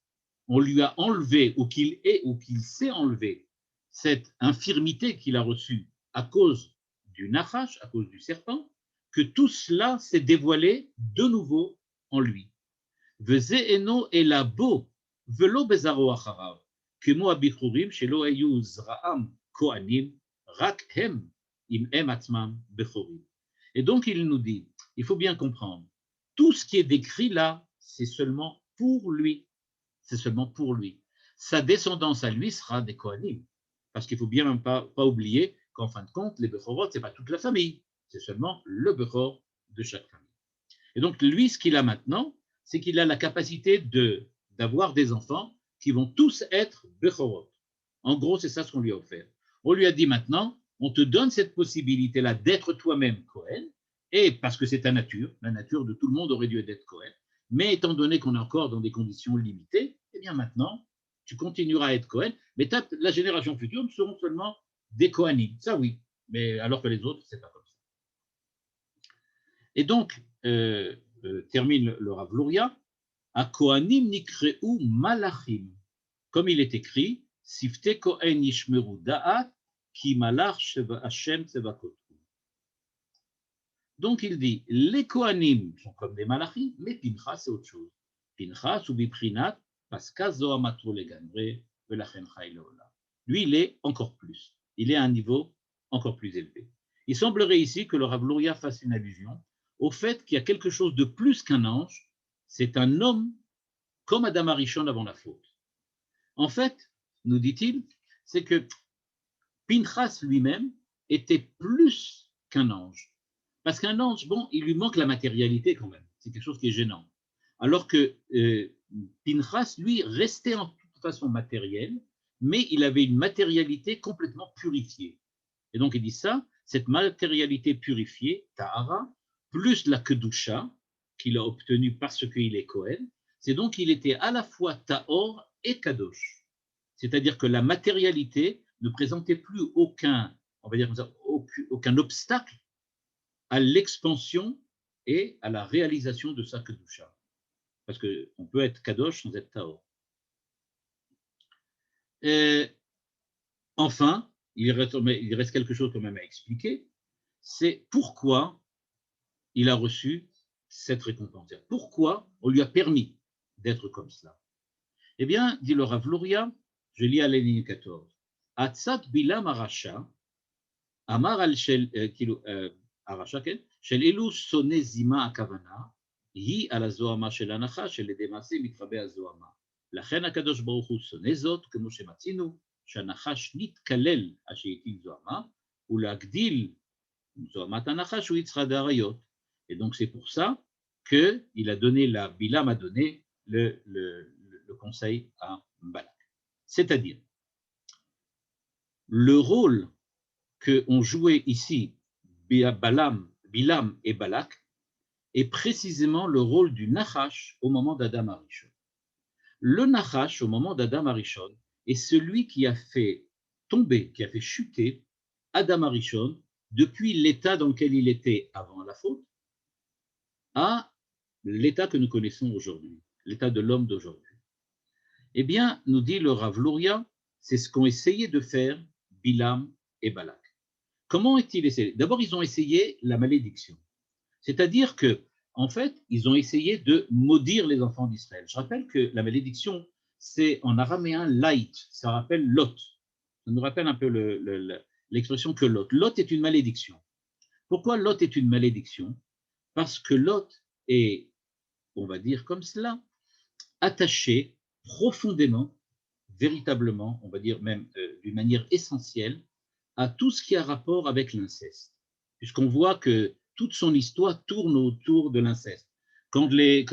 on lui a enlevé, ou qu'il s'est enlevé, cette infirmité qu'il a reçue à cause du nachash, à cause du serpent, que tout cela s'est dévoilé de nouveau en lui. Veze'eno elabo velo bezaro acharav, kemo abichurim shelo hayu zra'am kohanim, rak hem im hem atzmam bechorim. Et donc il nous dit, il faut bien comprendre, tout ce qui est décrit là, c'est seulement pour lui. C'est seulement pour lui. Sa descendance à lui sera des Kohanim. Parce qu'il ne faut bien pas oublier qu'en fin de compte, les Bechorot, ce n'est pas toute la famille. C'est seulement le Bechor de chaque famille. Et donc, lui, ce qu'il a maintenant, c'est qu'il a la capacité d'avoir des enfants qui vont tous être Bechorot. En gros, c'est ça ce qu'on lui a offert. On lui a dit maintenant, on te donne cette possibilité-là d'être toi-même Kohen, et parce que c'est ta nature, la nature de tout le monde aurait dû être Kohen, mais étant donné qu'on est encore dans des conditions limitées, eh bien maintenant, tu continueras à être Kohen, mais la génération future seront seulement des Kohanim. Ça oui, mais alors que les autres, c'est pas comme ça. Et donc, termine le Rav Luria, à Kohanim nikreu malachim, comme il est écrit, Sifte Kohen yishmeru da'at, ki malach Hashem tzevakotu. Donc il dit, les Kohanim sont comme des malachim, mais Pinchas c'est autre chose. Pinchas ou biprinat, paska zohamatro legamre, velachen chai leolam. Lui, il est encore plus. Il est à un niveau encore plus élevé. Il semblerait ici que le Rav Luria fasse une allusion au fait qu'il y a quelque chose de plus qu'un ange, c'est un homme comme Adam Arishon avant la faute. En fait, nous dit-il, c'est que Pinchas lui-même était plus qu'un ange. Parce qu'un ange, bon, il lui manque la matérialité quand même. C'est quelque chose qui est gênant. Alors que Pinchas, lui, restait en toute façon matériel, mais il avait une matérialité complètement purifiée. Et donc il dit ça, cette matérialité purifiée, Tahara, plus la Kedusha, qu'il a obtenue parce qu'il est Kohen, c'est donc qu'il était à la fois Tahor et Kadosh. C'est-à-dire que la matérialité ne présentait plus aucun, on va dire, aucun obstacle à l'expansion et à la réalisation de sa Kedusha. Parce qu'on peut être Kadosh sans être Tahor. Et enfin, il reste quelque chose quand même à expliquer, c'est pourquoi il a reçu cette récompense. Pourquoi on lui a permis d'être comme cela? Eh bien, dit le Rav Luria, je lis à la ligne 14, Atzat Bilam Arasha, Amar al Shel Arasha, Shel Elu Sone Zima Akavana, Yi al Azohama Shel Anacha, Shel Edemase Mitrabe Azohama. לכן הקדוש ברוך הוא שונא זאת, כמו שמצינו, שהנחש נתקלל השהיטיב זוהמה, ולהגדיל זוהמת הנחש הוא יצחק דאריות. Et donc c'est pour ça qu'il a donné, Bilam a donné le conseil à Balak. C'est-à-dire, le rôle qu'ont joué ici Bilam et Balak est précisément le rôle du Nachash au moment d'Adam Arishon. Le Nachash, au moment d'Adam Arishon, est celui qui a fait tomber, qui a fait chuter Adam Arishon depuis l'état dans lequel il était avant la faute à l'état que nous connaissons aujourd'hui, l'état de l'homme d'aujourd'hui. Eh bien, nous dit le Rav Luria, c'est ce qu'ont essayé de faire Bilam et Balak. Comment ont-ils essayé? D'abord, ils ont essayé la malédiction. C'est-à-dire que, en fait, ils ont essayé de maudire les enfants d'Israël. Je rappelle que la malédiction, c'est en araméen light, ça rappelle Lot. Ça nous rappelle un peu l'expression que Lot. Lot est une malédiction. Pourquoi Lot est une malédiction? Parce que Lot est, on va dire comme cela, attaché profondément, véritablement, on va dire même d'une manière essentielle, à tout ce qui a rapport avec l'inceste. Puisqu'on voit que toute son histoire tourne autour de l'inceste. Quand les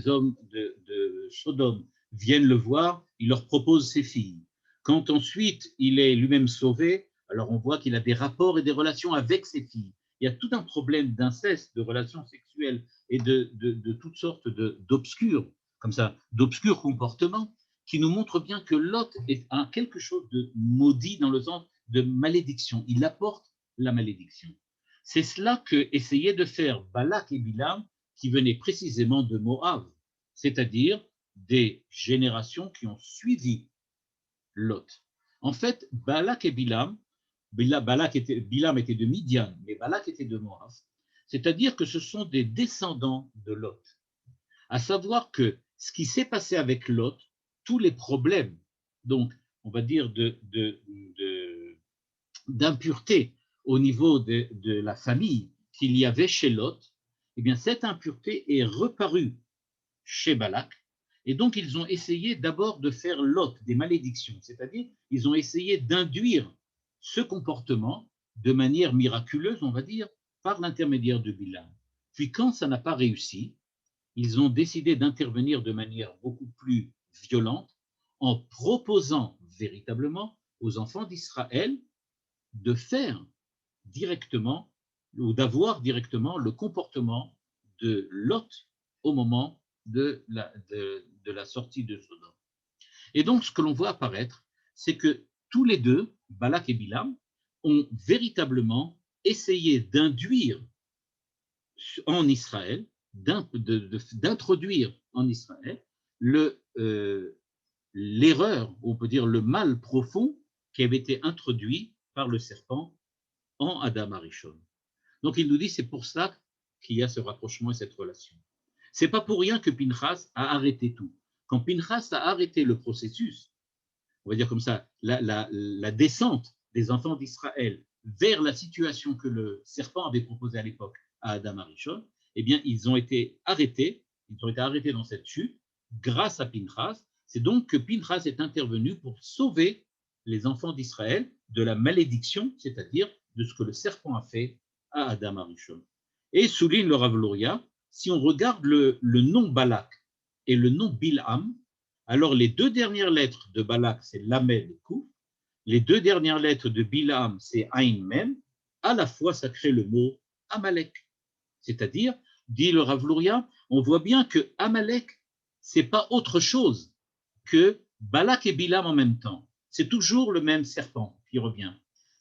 hommes de Sodome viennent le voir, il leur propose ses filles. Quand ensuite il est lui-même sauvé, alors on voit qu'il a des rapports et des relations avec ses filles. Il y a tout un problème d'inceste, de relations sexuelles et de toutes sortes d'obscurs, comme ça, d'obscurs comportements qui nous montrent bien que Lot est quelque chose de maudit dans le sens de malédiction. Il apporte la malédiction. C'est cela que essayaient de faire Balak et Bilam, qui venaient précisément de Moab, c'est-à-dire des générations qui ont suivi Lot. En fait, Balak et Bilam était de Midian, mais Balak était de Moab, c'est-à-dire que ce sont des descendants de Lot. À savoir que ce qui s'est passé avec Lot, tous les problèmes, donc on va dire d'impureté au niveau de la famille qu'il y avait chez Lot, eh bien cette impureté est reparue chez Balak, et donc ils ont essayé d'abord de faire Lot des malédictions, c'est-à-dire ils ont essayé d'induire ce comportement de manière miraculeuse, on va dire, par l'intermédiaire de Bilam. Puis quand ça n'a pas réussi, ils ont décidé d'intervenir de manière beaucoup plus violente en proposant véritablement aux enfants d'Israël de faire directement ou d'avoir directement le comportement de Lot au moment de la sortie de Sodome. Et donc, ce que l'on voit apparaître, c'est que tous les deux, Balak et Bilam, ont véritablement essayé d'induire en Israël, d'introduire en Israël l'erreur, on peut dire le mal profond qui avait été introduit par le serpent en Adam Arishon. Donc il nous dit c'est pour ça qu'il y a ce rapprochement et cette relation. C'est pas pour rien que Pinchas a arrêté tout. Quand Pinchas a arrêté le processus, on va dire comme ça, la descente des enfants d'Israël vers la situation que le serpent avait proposée à l'époque à Adam Arishon, eh bien ils ont été arrêtés dans cette chute grâce à Pinchas. C'est donc que Pinchas est intervenu pour sauver les enfants d'Israël de la malédiction, c'est-à-dire de ce que le serpent a fait à Adam Arishon. Et souligne le Rav Luria, si on regarde le nom Balak et le nom Bilham, alors les deux dernières lettres de Balak, c'est Lamed et Kouf, les deux dernières lettres de Bilham, c'est Ain Mem, à la fois ça crée le mot Amalek. C'est-à-dire, dit le Rav Luria, on voit bien que Amalek, c'est pas autre chose que Balak et Bilham en même temps. C'est toujours le même serpent qui revient.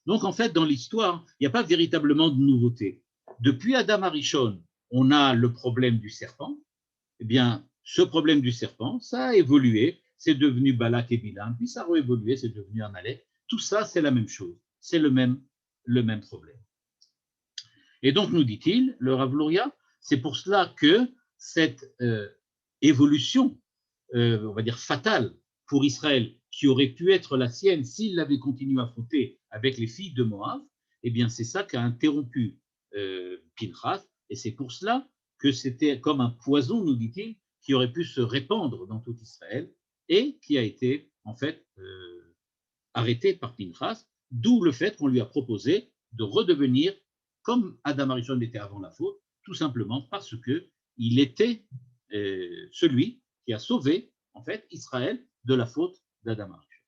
Donc en fait, dans l'histoire, il n'y a pas véritablement de nouveauté. Depuis Adam Arishon, on a le problème du serpent. Eh bien, ce problème du serpent, ça a évolué, c'est devenu Balak et Bilham, puis ça a réévolué, c'est devenu Amalek. Tout ça, c'est la même chose, c'est le même problème. Et donc, nous dit-il, le Rav Luria, c'est pour cela que cette évolution, on va dire fatale pour Israël, qui aurait pu être la sienne s'il avait continué à fauter avec les filles de Moab, eh bien, c'est ça qu'a interrompu Pinchas, et c'est pour cela que c'était comme un poison, nous dit-il, qui aurait pu se répandre dans tout Israël et qui a été, en fait, arrêté par Pinchas, d'où le fait qu'on lui a proposé de redevenir comme Adam Arishon était avant la faute, tout simplement parce qu'il était celui qui a sauvé, en fait, Israël de la faute d'Adam Arishon.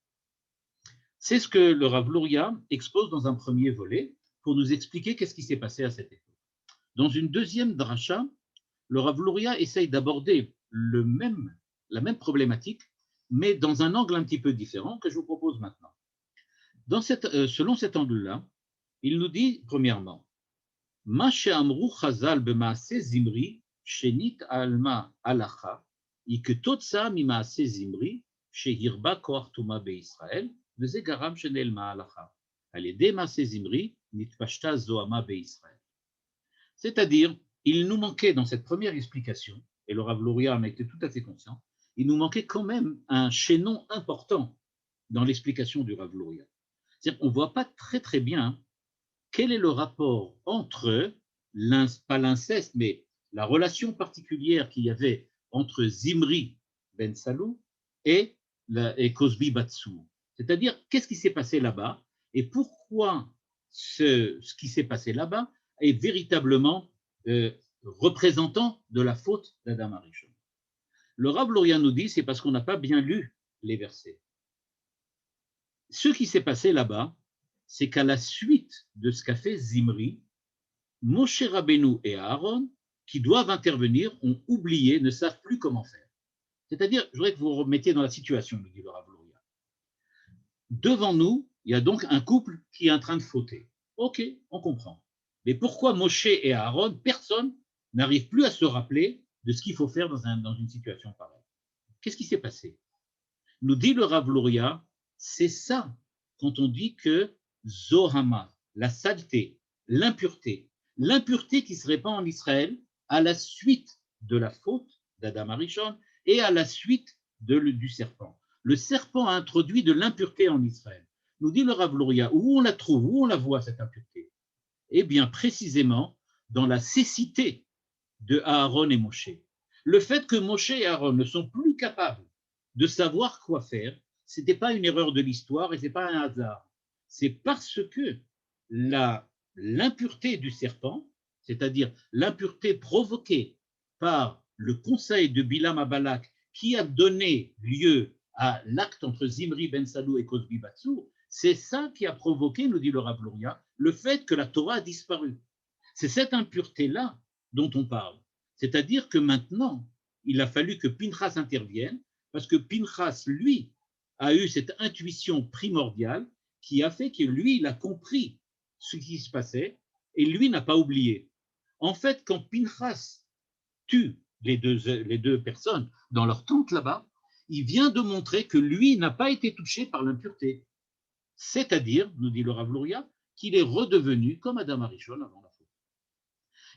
C'est ce que le Rav Luria expose dans un premier volet pour nous expliquer qu'est-ce qui s'est passé à cette époque. Dans une deuxième dracha, le Rav Luria essaye d'aborder la même problématique, mais dans un angle un petit peu différent que je vous propose maintenant. Selon cet angle-là, il nous dit, premièrement, Ma she'amru chazal b'maaseh zimri shenit alma halacha iketotza mimaaseh zimri שהרבה כוח טומאה בישראל, וזה גרם שנעלמה ההלכה. על ידי מעשה זמרי נתפשטה זוהמה בישראל. C'est-à-dire, il nous manquait dans cette première explication, et le Rav Luria en a été tout à fait conscient, il nous manquait quand même un chaînon important dans l'explication du Rav Luria. C'est-à-dire qu'on ne voit pas très bien quel est le rapport entre, pas l'inceste, mais la relation particulière qu'il y avait entre Zimri ben Salou et Cosbi Batsou. C'est-à-dire, qu'est-ce qui s'est passé là-bas et pourquoi ce qui s'est passé là-bas est véritablement représentant de la faute d'Adam Arishon. Le Rav Luria nous dit, c'est parce qu'on n'a pas bien lu les versets. Ce qui s'est passé là-bas, c'est qu'à la suite de ce qu'a fait Zimri, Moshe Rabbeinu et Aaron, qui doivent intervenir, ont oublié, ne savent plus comment faire. C'est-à-dire, je voudrais que vous vous remettiez dans la situation, me dit le Rav Luria. Devant nous, il y a donc un couple qui est en train de fauter. Ok, on comprend. Mais pourquoi Moshe et Aaron, personne n'arrive plus à se rappeler de ce qu'il faut faire dans une situation pareille? Qu'est-ce qui s'est passé? Nous dit le Rav Luria, c'est ça quand on dit que Zohama, la saleté, l'impureté qui se répand en Israël à la suite de la faute d'Adam Arishon et à la suite du serpent. Le serpent a introduit de l'impureté en Israël. Nous dit le Rav Luria, où on la trouve, où on la voit cette impureté? Eh bien, précisément dans la cécité de Aaron et Moshe. Le fait que Moshe et Aaron ne sont plus capables de savoir quoi faire, ce n'était pas une erreur de l'histoire et ce n'est pas un hasard. C'est parce que l'impureté du serpent, c'est-à-dire l'impureté provoquée par le conseil de Bilam à Balak qui a donné lieu à l'acte entre Zimri ben Salou et Cosbi Batsou, c'est ça qui a provoqué, nous dit le Rav Luria, le fait que la Torah a disparu. C'est cette impureté-là dont on parle. C'est-à-dire que maintenant, il a fallu que Pinchas intervienne, parce que Pinchas, lui, a eu cette intuition primordiale qui a fait que lui, il a compris ce qui se passait et lui n'a pas oublié. En fait, quand Pinchas tue les deux personnes dans leur tente là-bas, il vient de montrer que lui n'a pas été touché par l'impureté. C'est-à-dire, nous dit le Rav Luria, qu'il est redevenu comme Adam Arishon avant la faute.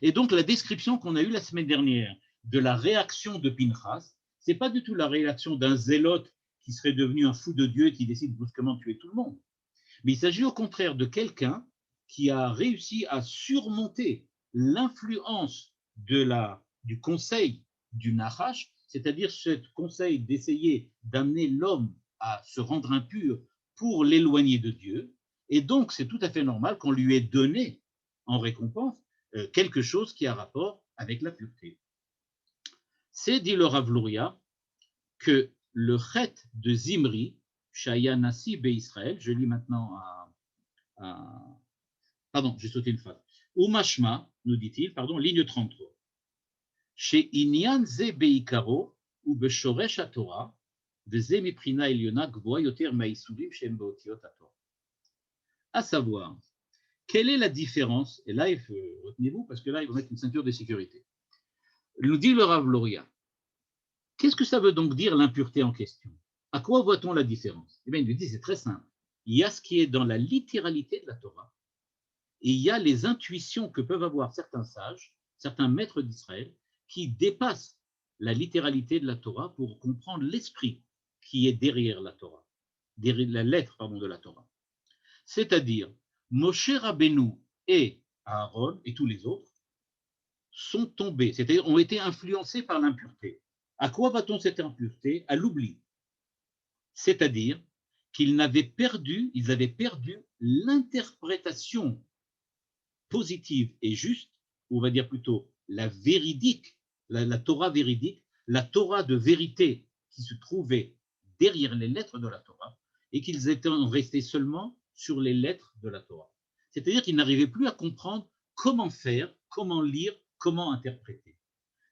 Et donc, la description qu'on a eue la semaine dernière de la réaction de Pinchas, ce n'est pas du tout la réaction d'un zélote qui serait devenu un fou de Dieu et qui décide brusquement de tuer tout le monde. Mais il s'agit au contraire de quelqu'un qui a réussi à surmonter l'influence du conseil du Nachash, c'est-à-dire ce conseil d'essayer d'amener l'homme à se rendre impur pour l'éloigner de Dieu. Et donc, c'est tout à fait normal qu'on lui ait donné en récompense quelque chose qui a rapport avec la pureté. C'est, dit le Rav Luria, que le chet de Zimri, Shaya Nasi Be Israël, je lis maintenant pardon, j'ai sauté une phrase. Umashma, nous dit-il, ligne 33. Chez Inyan Ze Beikaro, ou Beshoresh HaTorah, Veze Miprina Eliona Gvoa Yoter Maïsourim Shem Beotiot HaTorah. À savoir, quelle est la différence? Et là, retenez-vous, parce que là, il va mettre une ceinture de sécurité. Nous dit le Rav Luria. Qu'est-ce que ça veut donc dire l'impureté en question? À quoi voit-on la différence? Eh bien, il nous dit, c'est très simple. Il y a ce qui est dans la littéralité de la Torah, et il y a les intuitions que peuvent avoir certains sages, certains maîtres d'Israël, qui dépassent la littéralité de la Torah pour comprendre l'esprit qui est derrière la Torah, derrière la lettre de la Torah. C'est-à-dire, Moshe Rabbeinu et Aaron et tous les autres sont tombés, c'est-à-dire ont été influencés par l'impureté. À quoi va-t-on cette impureté? À l'oubli. C'est-à-dire qu'ils avaient perdu l'interprétation positive et juste, on va dire plutôt la véridique, la Torah véridique, la Torah de vérité qui se trouvait derrière les lettres de la Torah, et qu'ils étaient restés seulement sur les lettres de la Torah. C'est-à-dire qu'ils n'arrivaient plus à comprendre comment faire, comment lire, comment interpréter.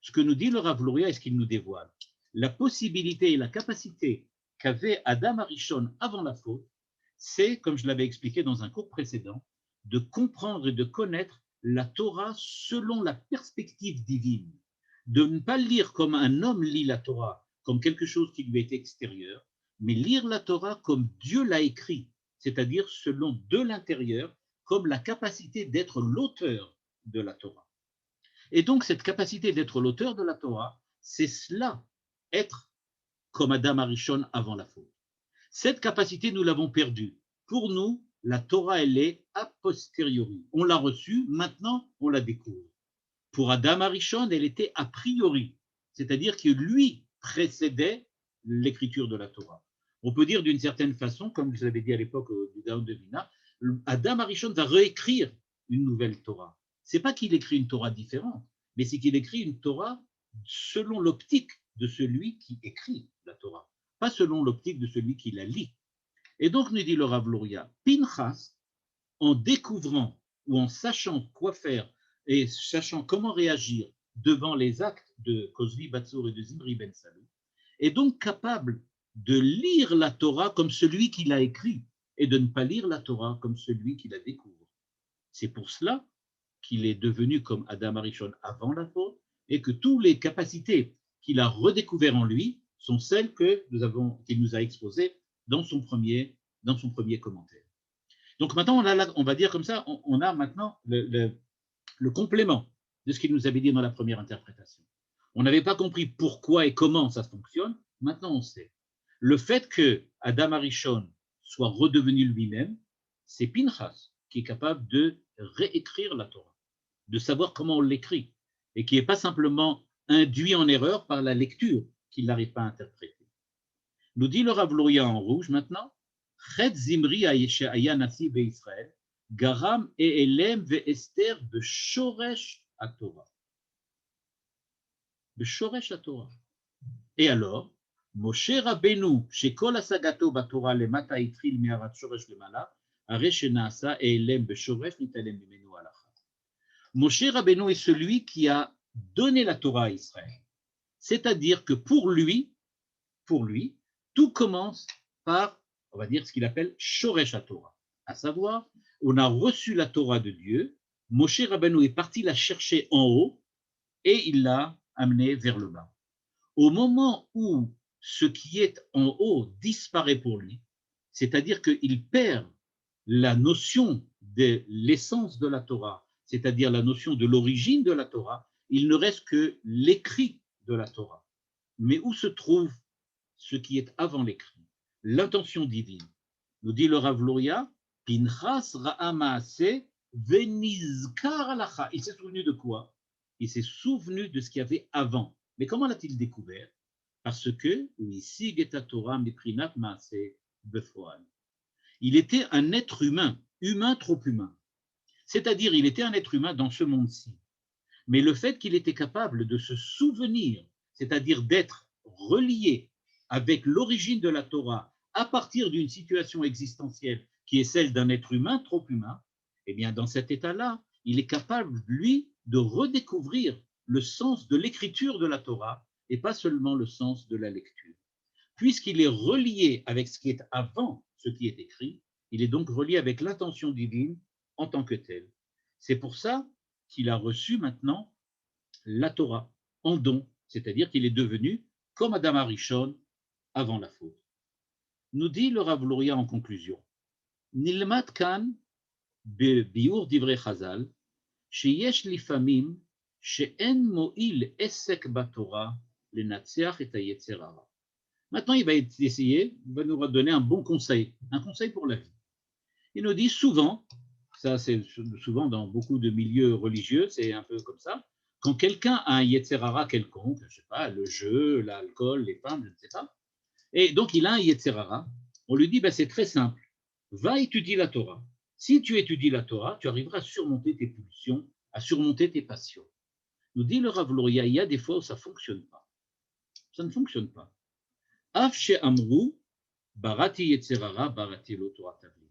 Ce que nous dit le Rav Luria et ce qu'il nous dévoile, la possibilité et la capacité qu'avait Adam Arishon avant la faute, c'est, comme je l'avais expliqué dans un cours précédent, de comprendre et de connaître la Torah selon la perspective divine, de ne pas lire comme un homme lit la Torah, comme quelque chose qui lui est extérieur, mais lire la Torah comme Dieu l'a écrit, c'est-à-dire selon de l'intérieur, comme la capacité d'être l'auteur de la Torah. Et donc, cette capacité d'être l'auteur de la Torah, c'est cela, être comme Adam Arishon avant la faute. Cette capacité, nous l'avons perdue. Pour nous, la Torah, elle est a posteriori. On l'a reçue, maintenant, on la découvre. Pour Adam Arishon, elle était a priori, c'est-à-dire que lui précédait l'écriture de la Torah. On peut dire d'une certaine façon, comme je l'avais dit à l'époque du Gaon de Vilna, Adam Arishon va réécrire une nouvelle Torah. C'est pas qu'il écrit une Torah différente, mais c'est qu'il écrit une Torah selon l'optique de celui qui écrit la Torah, pas selon l'optique de celui qui la lit. Et donc, nous dit le Rav Luria, Pinchas, en découvrant ou en sachant quoi faire et sachant comment réagir devant les actes de Kozvi Batsour et de Zimri Ben Salou, est donc capable de lire la Torah comme celui qui l'a écrit et de ne pas lire la Torah comme celui qui la découvre. C'est pour cela qu'il est devenu comme Adam Arishon avant la faute et que toutes les capacités qu'il a redécouvertes en lui sont celles qu'il nous a exposées dans son premier commentaire. Donc maintenant, on va dire comme ça, on a maintenant le complément de ce qu'il nous avait dit dans la première interprétation. On n'avait pas compris pourquoi et comment ça fonctionne, maintenant on sait. Le fait que Adam Arishon soit redevenu lui-même, c'est Pinchas qui est capable de réécrire la Torah, de savoir comment on l'écrit, et qui n'est pas simplement induit en erreur par la lecture qu'il n'arrive pas à interpréter. Nous dit le Rav Luria en rouge maintenant, Chet Zimri Aya Nasi Be'Israël, Garam et Elem ve'Esther Beshoresh HaTorah. Beshoresh HaTorah. Et alors, Moshe Rabbeinu, Shekol Asagato Batorah Lemata Itril Me'arat Shoresh Lemala, Are Shenaasa et Elem Beshoresh Nitalem Mimenu Alacha. Moshe Rabbeinu est celui qui a donné la Torah à Israël. C'est-à-dire que pour lui, tout commence par, on va dire, ce qu'il appelle Shoresh HaTorah. À savoir, on a reçu la Torah de Dieu, Moshe Rabbeinu est parti la chercher en haut et il l'a amenée vers le bas. Au moment où ce qui est en haut disparaît pour lui, c'est-à-dire qu'il perd la notion de l'essence de la Torah, c'est-à-dire la notion de l'origine de la Torah, il ne reste que l'écrit de la Torah. Mais où se trouve ce qui est avant l'écrit? L'intention divine. Nous dit le Rav Luria, Pinchas ra'a ma'aseh venizkar alacha. Il s'est souvenu de quoi? Il s'est souvenu de ce qu'il y avait avant. Mais comment l'a-t-il découvert? Parce que il était un être humain, humain trop humain. C'est-à-dire, il était un être humain dans ce monde-ci. Mais le fait qu'il était capable de se souvenir, c'est-à-dire d'être relié avec l'origine de la Torah à partir d'une situation existentielle qui est celle d'un être humain trop humain, eh bien, dans cet état-là, il est capable, lui, de redécouvrir le sens de l'écriture de la Torah et pas seulement le sens de la lecture. Puisqu'il est relié avec ce qui est avant ce qui est écrit, il est donc relié avec l'intention divine en tant que telle. C'est pour ça qu'il a reçu maintenant la Torah en don, c'est-à-dire qu'il est devenu comme Adam Arishon avant la faute. Nous dit le Rav Luria en conclusion, Nilmat kan biur divrei Chazal, sheyesh lifamim she'en mo'il esek batorah lenatseach et hayetzer hara. Maintenant, il va nous donner un bon conseil, un conseil pour la vie. Il nous dit souvent, ça c'est souvent dans beaucoup de milieux religieux, c'est un peu comme ça, quand quelqu'un a un yetzer hara quelconque, je ne sais pas, le jeu, l'alcool, les femmes, je ne sais pas, et donc il a un yetzer hara, on lui dit, ben, c'est très simple, va étudier la Torah. Si tu étudies la Torah, tu arriveras à surmonter tes pulsions, à surmonter tes passions. Nous dit le Rav Luria, il y a des fois où ça ne fonctionne pas. Ça ne fonctionne pas. Af she'amru, barati yetzer hara, barati lo Torah tavli.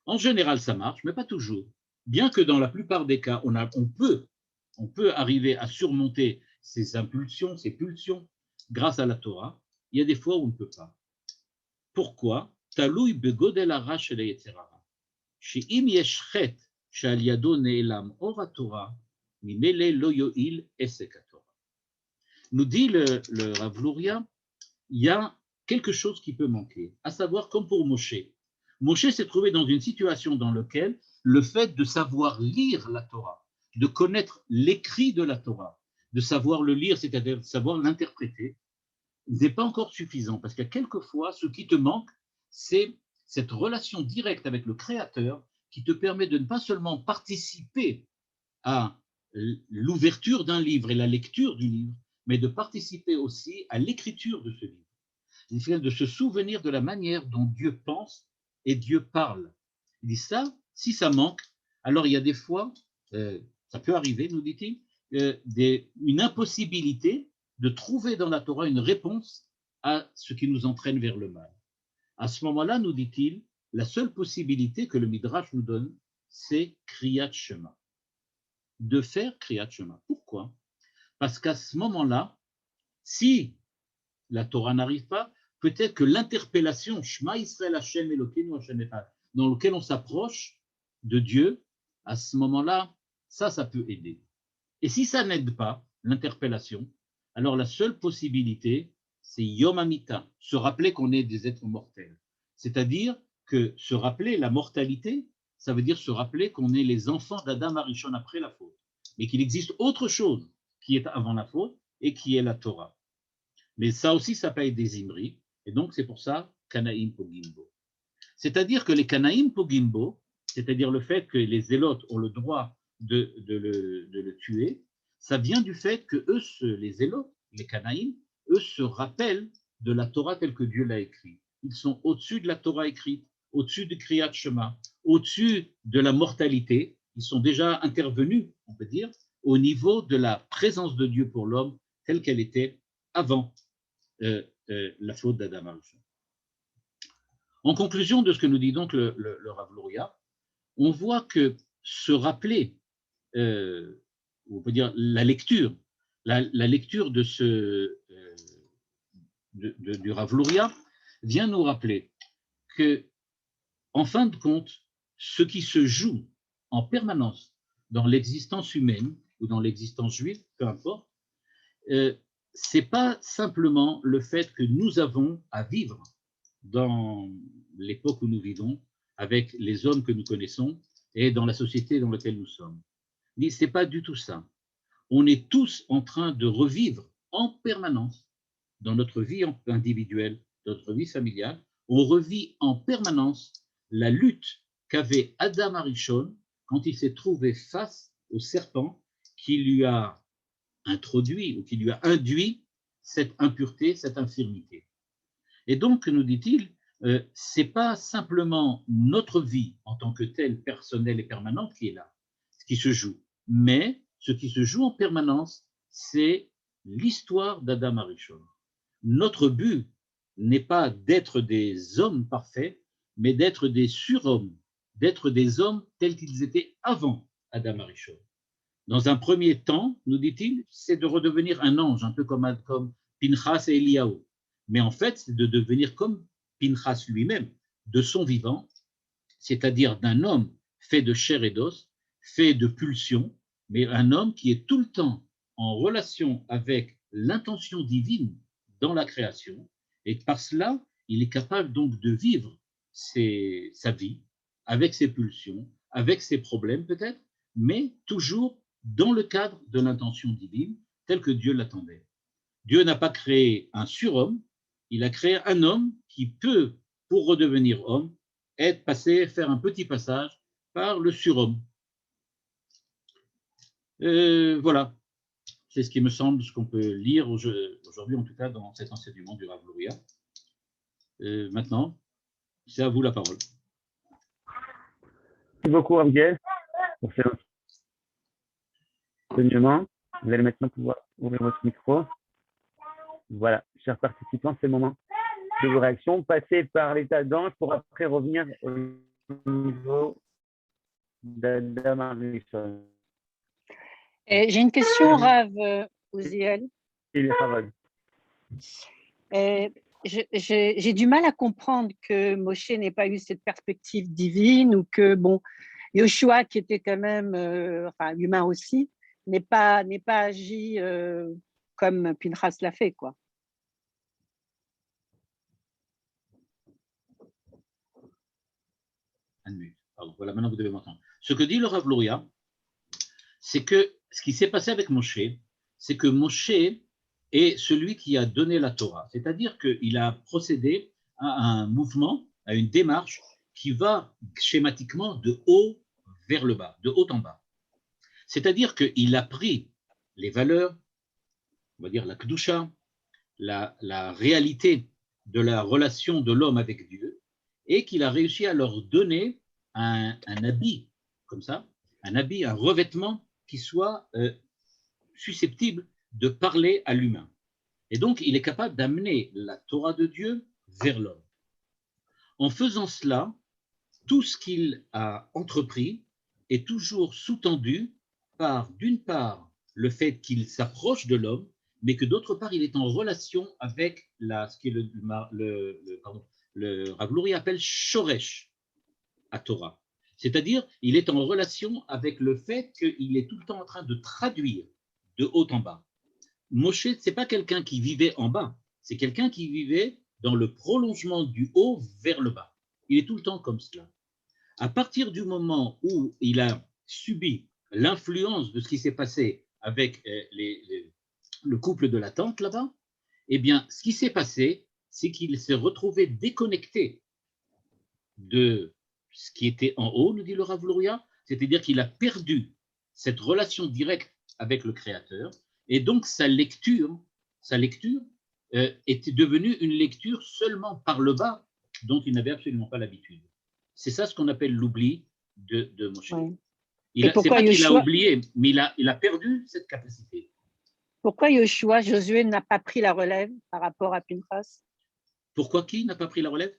En général, ça marche, mais pas toujours. Bien que dans la plupart des cas, on peut arriver à surmonter ces impulsions, ces pulsions, grâce à la Torah, il y a des fois où on ne peut pas. Pourquoi? Taloui begodel hara shel yetzer hara. She'im yesh chet she'al yado ne'elam or haTorah, mimele lo yo'il esek haTorah. Nous dit le Rav Luria, il y a quelque chose qui peut manquer, à savoir comme pour Moshe. Moshe s'est trouvé dans une situation dans laquelle le fait de savoir lire la Torah, de connaître l'écrit de la Torah, de savoir le lire, c'est-à-dire de savoir l'interpréter, n'est pas encore suffisant, parce que quelquefois, ce qui te manque, c'est cette relation directe avec le Créateur qui te permet de ne pas seulement participer à l'ouverture d'un livre et la lecture du livre, mais de participer aussi à l'écriture de ce livre. C'est de se souvenir de la manière dont Dieu pense et Dieu parle. Il dit ça, si ça manque, alors il y a des fois, ça peut arriver, nous dit-il, une impossibilité de trouver dans la Torah une réponse à ce qui nous entraîne vers le mal. À ce moment-là, nous dit-il, la seule possibilité que le Midrash nous donne, c'est Kriyat Shema. De faire Kriyat Shema. Pourquoi? Parce qu'à ce moment-là, si la Torah n'arrive pas, peut-être que l'interpellation Shema Israël Hashem Elokeinu Hashem Echad, dans lequel on s'approche de Dieu, à ce moment-là, ça peut aider. Et si ça n'aide pas, l'interpellation, alors la seule possibilité, c'est Yom Hamita, se rappeler qu'on est des êtres mortels. C'est-à-dire que se rappeler la mortalité, ça veut dire se rappeler qu'on est les enfants d'Adam Arishon après la faute, mais qu'il existe autre chose qui est avant la faute et qui est la Torah. Mais ça aussi, ça paye des imri, et donc c'est pour ça Kanaïm Pogimbo. C'est-à-dire que les Kanaïm Pogimbo, c'est-à-dire le fait que les zélotes ont le droit de le tuer, ça vient du fait que eux, les zélotes, les Kanaïm, eux se rappellent de la Torah telle que Dieu l'a écrite. Ils sont au-dessus de la Torah écrite, au-dessus du Kriyat Shema, au-dessus de la mortalité. Ils sont déjà intervenus, on peut dire, au niveau de la présence de Dieu pour l'homme telle qu'elle était avant la faute d'Adam Arishon. En conclusion de ce que nous dit donc le Rav Luria, on voit que se rappeler, on peut dire la lecture de du Rav Luria vient nous rappeler que, en fin de compte, ce qui se joue en permanence dans l'existence humaine ou dans l'existence juive, peu importe, c'est pas simplement le fait que nous avons à vivre dans l'époque où nous vivons, avec les hommes que nous connaissons et dans la société dans laquelle nous sommes. Mais ce n'est pas du tout ça. On est tous en train de revivre en permanence, dans notre vie individuelle, dans notre vie familiale, on revit en permanence la lutte qu'avait Adam Arishon quand il s'est trouvé face au serpent qui lui a introduit ou qui lui a induit cette impureté, cette infirmité. Et donc, nous dit-il, ce n'est pas simplement notre vie en tant que telle, personnelle et permanente qui est là, ce qui se joue, mais ce qui se joue en permanence, c'est l'histoire d'Adam Arishon. Notre but n'est pas d'être des hommes parfaits, mais d'être des surhommes, d'être des hommes tels qu'ils étaient avant Adam Arishon. Dans un premier temps, nous dit-il, c'est de redevenir un ange, un peu comme Pinchas et Eliyahu. Mais en fait, c'est de devenir comme Pinchas lui-même, de son vivant, c'est-à-dire d'un homme fait de chair et d'os, fait de pulsions, mais un homme qui est tout le temps en relation avec l'intention divine dans la création, et par cela, il est capable donc de vivre sa vie avec ses pulsions, avec ses problèmes peut-être, mais toujours dans le cadre de l'intention divine, telle que Dieu l'attendait. Dieu n'a pas créé un surhomme, il a créé un homme qui peut, pour redevenir homme, faire un petit passage par le surhomme. Voilà, c'est ce qui me semble, ce qu'on peut lire aujourd'hui, en tout cas dans cet enseignement du Rav Luria. Maintenant, c'est à vous la parole. Merci beaucoup, Abdiel, pour cet enseignement. Vous allez maintenant pouvoir ouvrir votre micro. Voilà, chers participants, c'est le moment de vos réactions. Passez par l'état d'ange pour après revenir au niveau d'Adam Arishon. J'ai une question, Rav Uziel. J'ai du mal à comprendre que Moshe n'ait pas eu cette perspective divine ou que, bon, Yoshua, qui était quand même humain aussi, n'ait pas agi comme Pinchas l'a fait, quoi. Pardon, voilà, maintenant vous devez m'entendre. Ce que dit le Rav Luria, c'est que ce qui s'est passé avec Moshe, c'est que Moshe est celui qui a donné la Torah. C'est-à-dire qu'il a procédé à un mouvement, à une démarche qui va schématiquement de haut vers le bas, de haut en bas. C'est-à-dire qu'il a pris les valeurs, on va dire la Kedusha, la réalité de la relation de l'homme avec Dieu, et qu'il a réussi à leur donner un habit, comme ça, un habit, un revêtement qui soit susceptible de parler à l'humain. Et donc, il est capable d'amener la Torah de Dieu vers l'homme. En faisant cela, tout ce qu'il a entrepris est toujours sous-tendu par, d'une part, le fait qu'il s'approche de l'homme, mais que d'autre part, il est en relation avec ce que le Rav Luria appelle Shoresh à Torah. C'est-à-dire, il est en relation avec le fait qu'il est tout le temps en train de traduire de haut en bas. Moshe, ce n'est pas quelqu'un qui vivait en bas, c'est quelqu'un qui vivait dans le prolongement du haut vers le bas. Il est tout le temps comme cela. À partir du moment où il a subi l'influence de ce qui s'est passé avec le couple de la tente là-bas, eh bien, ce qui s'est passé, c'est qu'il s'est retrouvé déconnecté de ce qui était en haut, nous dit le Rav Luria, c'est-à-dire qu'il a perdu cette relation directe avec le Créateur, et donc sa lecture était devenue une lecture seulement par le bas, dont il n'avait absolument pas l'habitude. C'est ça ce qu'on appelle l'oubli de Moshe. Ouais. C'est pas qu'il a oublié, mais il a perdu cette capacité. Pourquoi Yoshua, Josué n'a pas pris la relève par rapport à Pinchas? Pourquoi qui n'a pas pris la relève?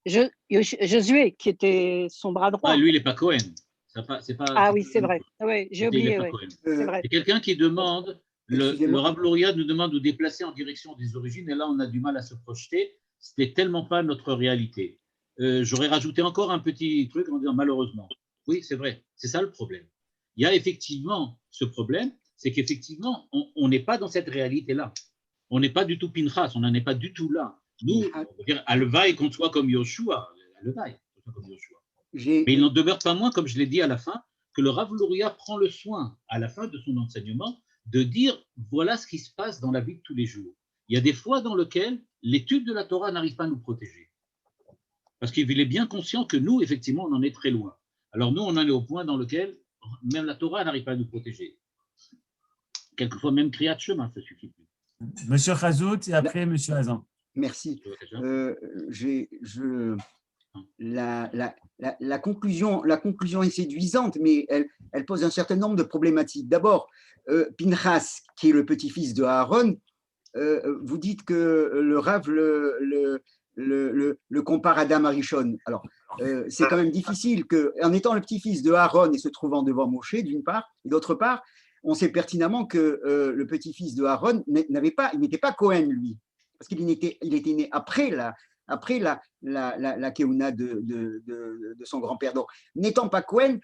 Josué, qui était son bras droit. Ah, lui, il n'est pas Cohen. Ah oui, c'est vrai. Oui, j'ai oublié. Ouais. C'est vrai. C'est quelqu'un qui demande, le Rav Luria nous demande de déplacer en direction des origines, et là, on a du mal à se projeter. Ce n'est tellement pas notre réalité. J'aurais rajouté encore un petit truc en disant malheureusement. Oui, c'est vrai, c'est ça le problème. Il y a effectivement ce problème, c'est qu'effectivement, on n'est pas dans cette réalité-là. On n'est pas du tout Pinchas, on n'en est pas du tout là. Nous, on veut dire, Alvaï qu'on soit comme Yoshua, Alvaï qu'on soit comme Yoshua. Mais il n'en demeure pas moins, comme je l'ai dit à la fin, que le Rav Luria prend le soin, à la fin de son enseignement, de dire voilà ce qui se passe dans la vie de tous les jours. Il y a des fois dans lesquelles l'étude de la Torah n'arrive pas à nous protéger. Parce qu'il est bien conscient que nous, effectivement, on en est très loin. Alors nous, on en est au point dans lequel même la Torah n'arrive pas à nous protéger. Quelquefois, même Kriyat Shema, ça suffit plus. Monsieur Chazout et après Monsieur Hazan. Merci. La conclusion est séduisante, mais elle pose un certain nombre de problématiques. D'abord, Pinchas, qui est le petit-fils de Aaron, vous dites que le Rav le compare à Adam Arishon. Alors, c'est quand même difficile qu'en étant le petit-fils de Aaron et se trouvant devant Moshe, d'une part, et d'autre part, on sait pertinemment que le petit-fils de Aaron n'était pas Cohen, lui, parce qu'il était né après la Keuna de son grand-père. Donc, n'étant pas Cohen,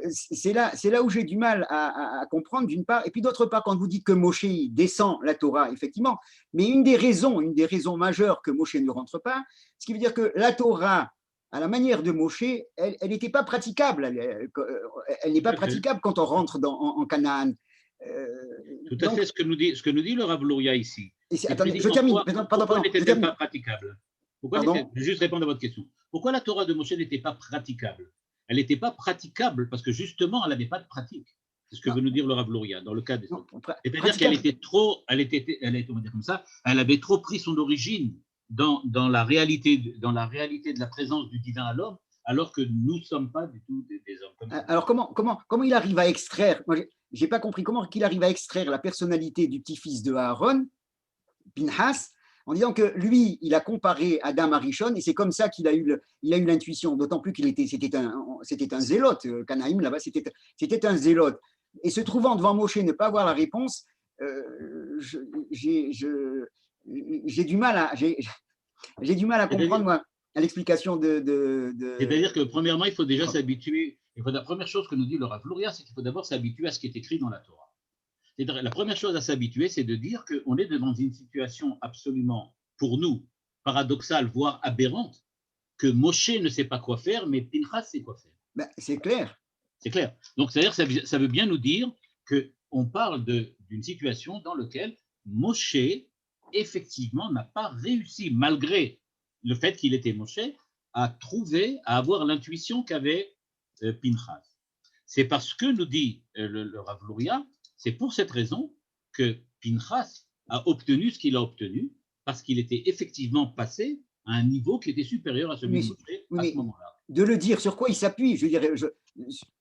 c'est là où j'ai du mal à comprendre, d'une part. Et puis, d'autre part, quand vous dites que Moshe descend la Torah, effectivement, mais une des raisons majeures que Moshe ne rentre pas, ce qui veut dire que la Torah, à la manière de Moshe, elle n'était pas praticable. Elle n'est pas praticable quand on rentre en Canaan. Tout à fait ce que nous dit le Rav Luria ici. Attendez, je termine. Pourquoi n'était-elle pas praticable? Je vais juste répondre à votre question. Pourquoi la Torah de Moshe n'était pas praticable? Elle n'était pas praticable parce que justement, elle n'avait pas de pratique. C'est ce que veut nous dire le Rav Luria dans le cas des autres. C'est-à-dire qu'elle était trop, on va dire comme ça, elle avait trop pris son origine dans la réalité de la présence du divin à l'homme, alors que nous ne sommes pas du tout des hommes comme ça. Alors comment il arrive à extraire, moi j'ai pas compris comment il arrive à extraire la personnalité du petit-fils de Aaron, Pinchas, en disant que lui, il a comparé Adam Arishon, et c'est comme ça qu'il a eu l'intuition, d'autant plus c'était un zélote, Canaïm là-bas, c'était un zélote. Et se trouvant devant Moshe, ne pas avoir la réponse, j'ai du mal à comprendre, moi, à l'explication de… C'est-à-dire que premièrement, il faut déjà s'habituer. La première chose que nous dit le Rav Luria, c'est qu'il faut d'abord s'habituer à ce qui est écrit dans la Torah. La première chose à s'habituer, c'est de dire qu'on est devant une situation absolument, pour nous, paradoxale, voire aberrante, que Moshe ne sait pas quoi faire, mais Pinchas sait quoi faire. Ben, c'est clair. C'est clair. Donc, c'est-à-dire que ça veut bien nous dire qu'on parle d'une situation dans laquelle Moshe, effectivement, n'a pas réussi, malgré le fait qu'il était Moshe, à avoir l'intuition qu'avait Pinchas. C'est parce que, nous dit le Rav Luria, c'est pour cette raison que Pinchas a obtenu ce qu'il a obtenu, parce qu'il était effectivement passé à un niveau qui était supérieur à celui de Moshe à ce moment-là. De le dire, sur quoi il s'appuie, je dirais,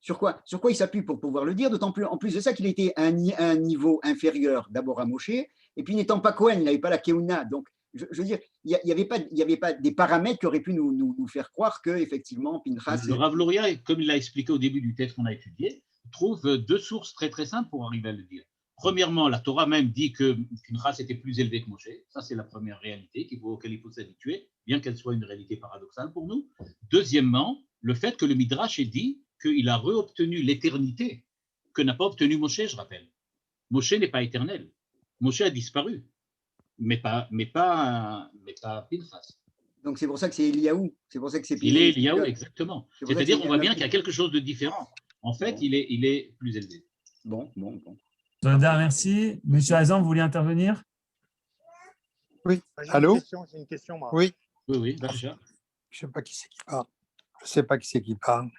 sur quoi il s'appuie pour pouvoir le dire, d'autant plus, en plus de ça, qu'il était à un niveau inférieur d'abord à Moshe, et puis n'étant pas Cohen, il n'avait pas la Keuna. Donc, je veux dire, il n'y avait pas des paramètres qui auraient pu nous faire croire que, effectivement, Pinchas. Le Rav Luria, comme il l'a expliqué au début du texte qu'on a étudié, trouve deux sources très très simples pour arriver à le dire. Premièrement, la Torah même dit que Pinchas était plus élevé que Moshe. Ça, c'est la première réalité auquel il faut s'habituer, bien qu'elle soit une réalité paradoxale pour nous. Deuxièmement, le fait que le Midrash ait dit qu'il a réobtenu l'éternité que n'a pas obtenu Moshe, je rappelle. Moshe n'est pas éternel. Moshe a disparu, mais pas Pinchas. Donc, c'est pour ça que c'est Eliaou. C'est pour ça que c'est Il est Eliaou, exactement. C'est-à-dire qu'on voit bien qu'il y a quelque chose de différent. En fait, bon. il est plus élevé. Bon. Toda, merci. Monsieur Hazan, vous voulez intervenir? Oui. Allô? J'ai une question, moi. Oui. Oui, Je déjà. ne sais pas qui c'est qui parle. Je sais pas qui c'est qui parle.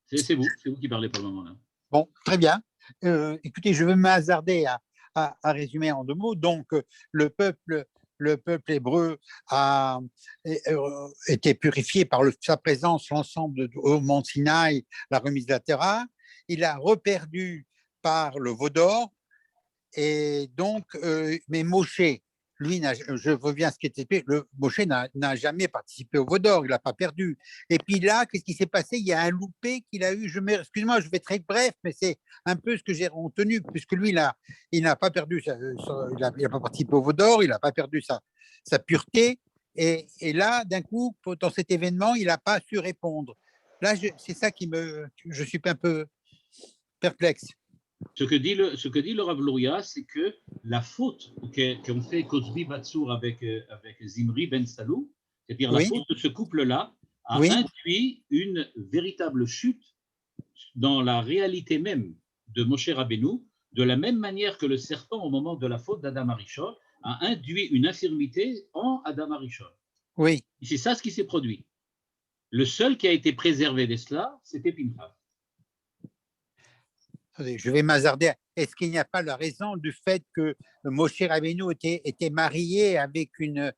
C'est vous qui parlez pour le moment là. Bon, très bien. Écoutez, je vais me hasarder à résumer en 2 mots. Donc, le peuple hébreu a été purifié par sa présence, l'ensemble au mont Sinaï, la remise de la Torah. Il a reperdu par le veau d'or. Et donc, mais Moshe, lui, je reviens à ce qui était fait, Moshe n'a jamais participé au veau d'or, il n'a pas perdu. Et puis là, qu'est-ce qui s'est passé? Il y a un loupé qu'il a eu, excuse-moi, je vais très bref, mais c'est un peu ce que j'ai retenu, puisque lui, il n'a pas perdu, il n'a pas participé au veau d'or, il n'a pas perdu sa pureté. Et là, d'un coup, dans cet événement, il n'a pas su répondre. Là, c'est ça je suis un peu perplexe. Ce que dit le Rav Luria, c'est que la faute qu'ont fait Kozbi Batsour avec Zimri Ben Salou, c'est-à-dire la faute de ce couple-là, a induit une véritable chute dans la réalité même de Moshe Rabbeinu, de la même manière que le serpent, au moment de la faute d'Adam Arishon, a induit une infirmité en Adam Arishon. Oui. C'est ça ce qui s'est produit. Le seul qui a été préservé de cela, c'était Pinchas. Je vais m'hasarder. Est-ce qu'il n'y a pas la raison du fait que Moshe Rabbeinu était marié avec une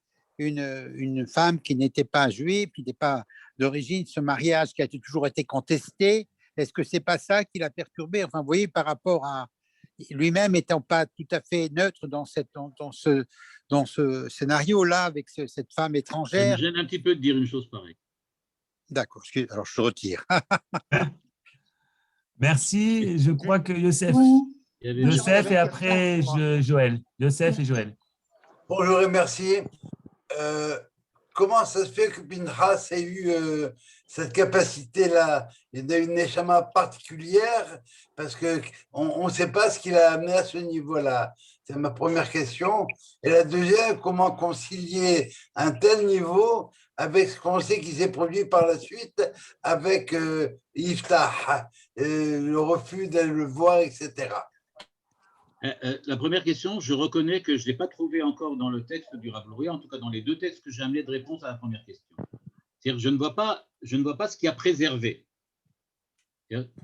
femme qui n'était pas juive, qui n'était pas d'origine, ce mariage qui a toujours été contesté? Est-ce que c'est pas ça qui l'a perturbé? Enfin, vous voyez, par rapport à lui-même n'étant pas tout à fait neutre dans ce scénario-là avec cette femme étrangère. Ça me gêne un petit peu de dire une chose pareille. D'accord, alors je retire. Merci. Je crois que Youssef et après Joël. Youssef et Joël. Bonjour et merci. Comment ça se fait que Pinchas ait eu cette capacité-là? Il a une neshama particulière parce qu'on ne sait pas ce qu'il a amené à ce niveau-là. C'est ma première question. Et la deuxième, comment concilier un tel niveau avec ce qu'on sait qui s'est produit par la suite avec Yiftach, le refus d'aller le voir, etc. La première question, je reconnais que je ne l'ai pas trouvé encore dans le texte du Rav Luria, en tout cas dans les 2 textes que j'ai amenés de réponse à la première question. C'est-à-dire, je ne vois pas ce qui a préservé.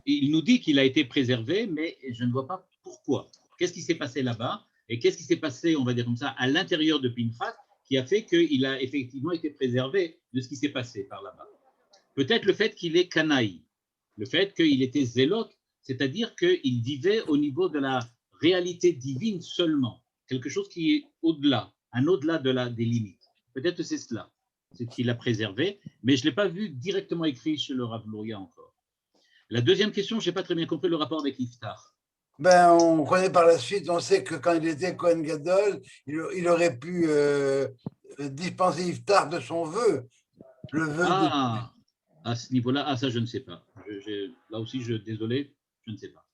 Il nous dit qu'il a été préservé, mais je ne vois pas pourquoi. Qu'est-ce qui s'est passé là-bas? Et qu'est-ce qui s'est passé, on va dire comme ça, à l'intérieur de Pinchas, qui a fait qu'il a effectivement été préservé de ce qui s'est passé par là-bas? Peut-être le fait qu'il est canaï, le fait qu'il était zélote, c'est-à-dire qu'il vivait au niveau de la réalité divine seulement, quelque chose qui est au-delà, un au-delà des limites. Peut-être que c'est cela, c'est qu'il a préservé, mais je ne l'ai pas vu directement écrit chez le Rav Luria encore. La deuxième question, je n'ai pas très bien compris le rapport avec Yiftach. On connaît par la suite, on sait que quand il était Kohen Gadol, il aurait pu dispenser Yiftach de son vœu. Le vœu à ce niveau-là, ça je ne sais pas. Là aussi, désolé, je ne sais pas.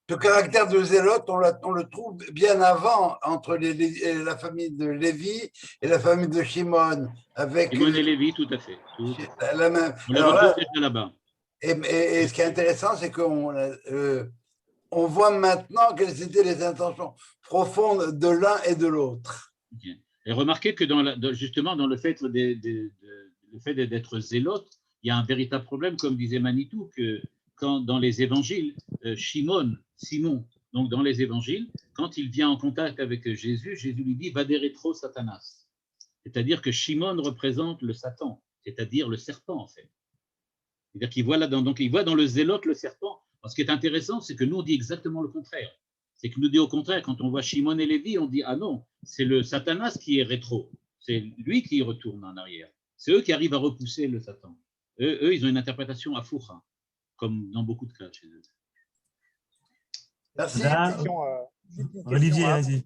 Ce caractère de zélote, on le trouve bien avant entre la famille de Lévi et la famille de Shimon. Avec Shimon et Lévi, tout à fait. la même. On les Alors retrouve là, déjà là-bas. et ce qui est intéressant, c'est qu'on on voit maintenant quelles étaient les intentions profondes de l'un et de l'autre. Et remarquez que justement, dans le fait d'être zélote, il y a un véritable problème, comme disait Manitou, que quand dans les évangiles, Simon, donc dans les évangiles, quand il vient en contact avec Jésus, Jésus lui dit « Vaderetro Satanas ». C'est-à-dire que Shimon représente le Satan, c'est-à-dire le serpent, en fait. C'est-à-dire qu'il voit donc il voit dans le zélote le serpent. Alors, ce qui est intéressant, c'est que nous, on dit exactement le contraire. C'est que nous dit au contraire, quand on voit Shimon et Lévi, on dit « Ah non, c'est le Satanas qui est rétro. C'est lui qui retourne en arrière. C'est eux qui arrivent à repousser le Satan. Eux, ils ont une interprétation à fourra, comme dans beaucoup de cas chez eux. » Merci. Olivier, vas-y.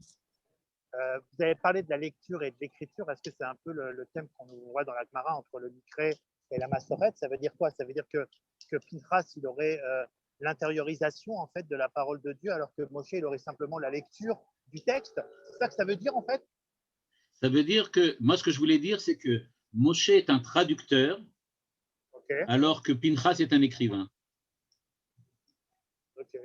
Vous avez parlé de la lecture et de l'écriture. Est-ce que c'est un peu le thème qu'on voit dans la Gemara entre le Mikré et la Massoret? Ça veut dire quoi? Ça veut dire que Pinchas, il aurait l'intériorisation en fait de la parole de Dieu, alors que Moshe, il aurait simplement la lecture du texte. C'est ça que ça veut dire en fait? Ça veut dire que, moi ce que je voulais dire, c'est que Moshe est un traducteur, alors que Pinchas est un écrivain. Ok.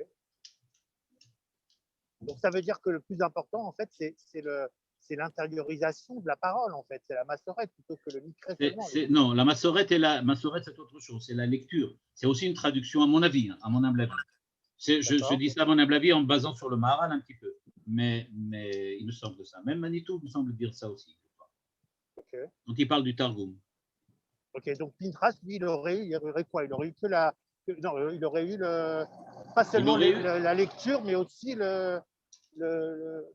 Donc ça veut dire que le plus important en fait, c'est l'intériorisation de la parole en fait, c'est la massorette plutôt que le Mikré seulement. Non, la massorette c'est autre chose, c'est la lecture. C'est aussi une traduction à mon avis, à mon humble avis. Je dis ça à mon humble avis en me basant sur le Maharal un petit peu, mais il me semble que ça. Même Manitou me semble dire ça aussi. Okay. Donc il parle du Targum. Ok, donc Pinchas, lui, il aurait quoi? Il aurait eu que la, non, il aurait eu pas seulement la lecture, mais aussi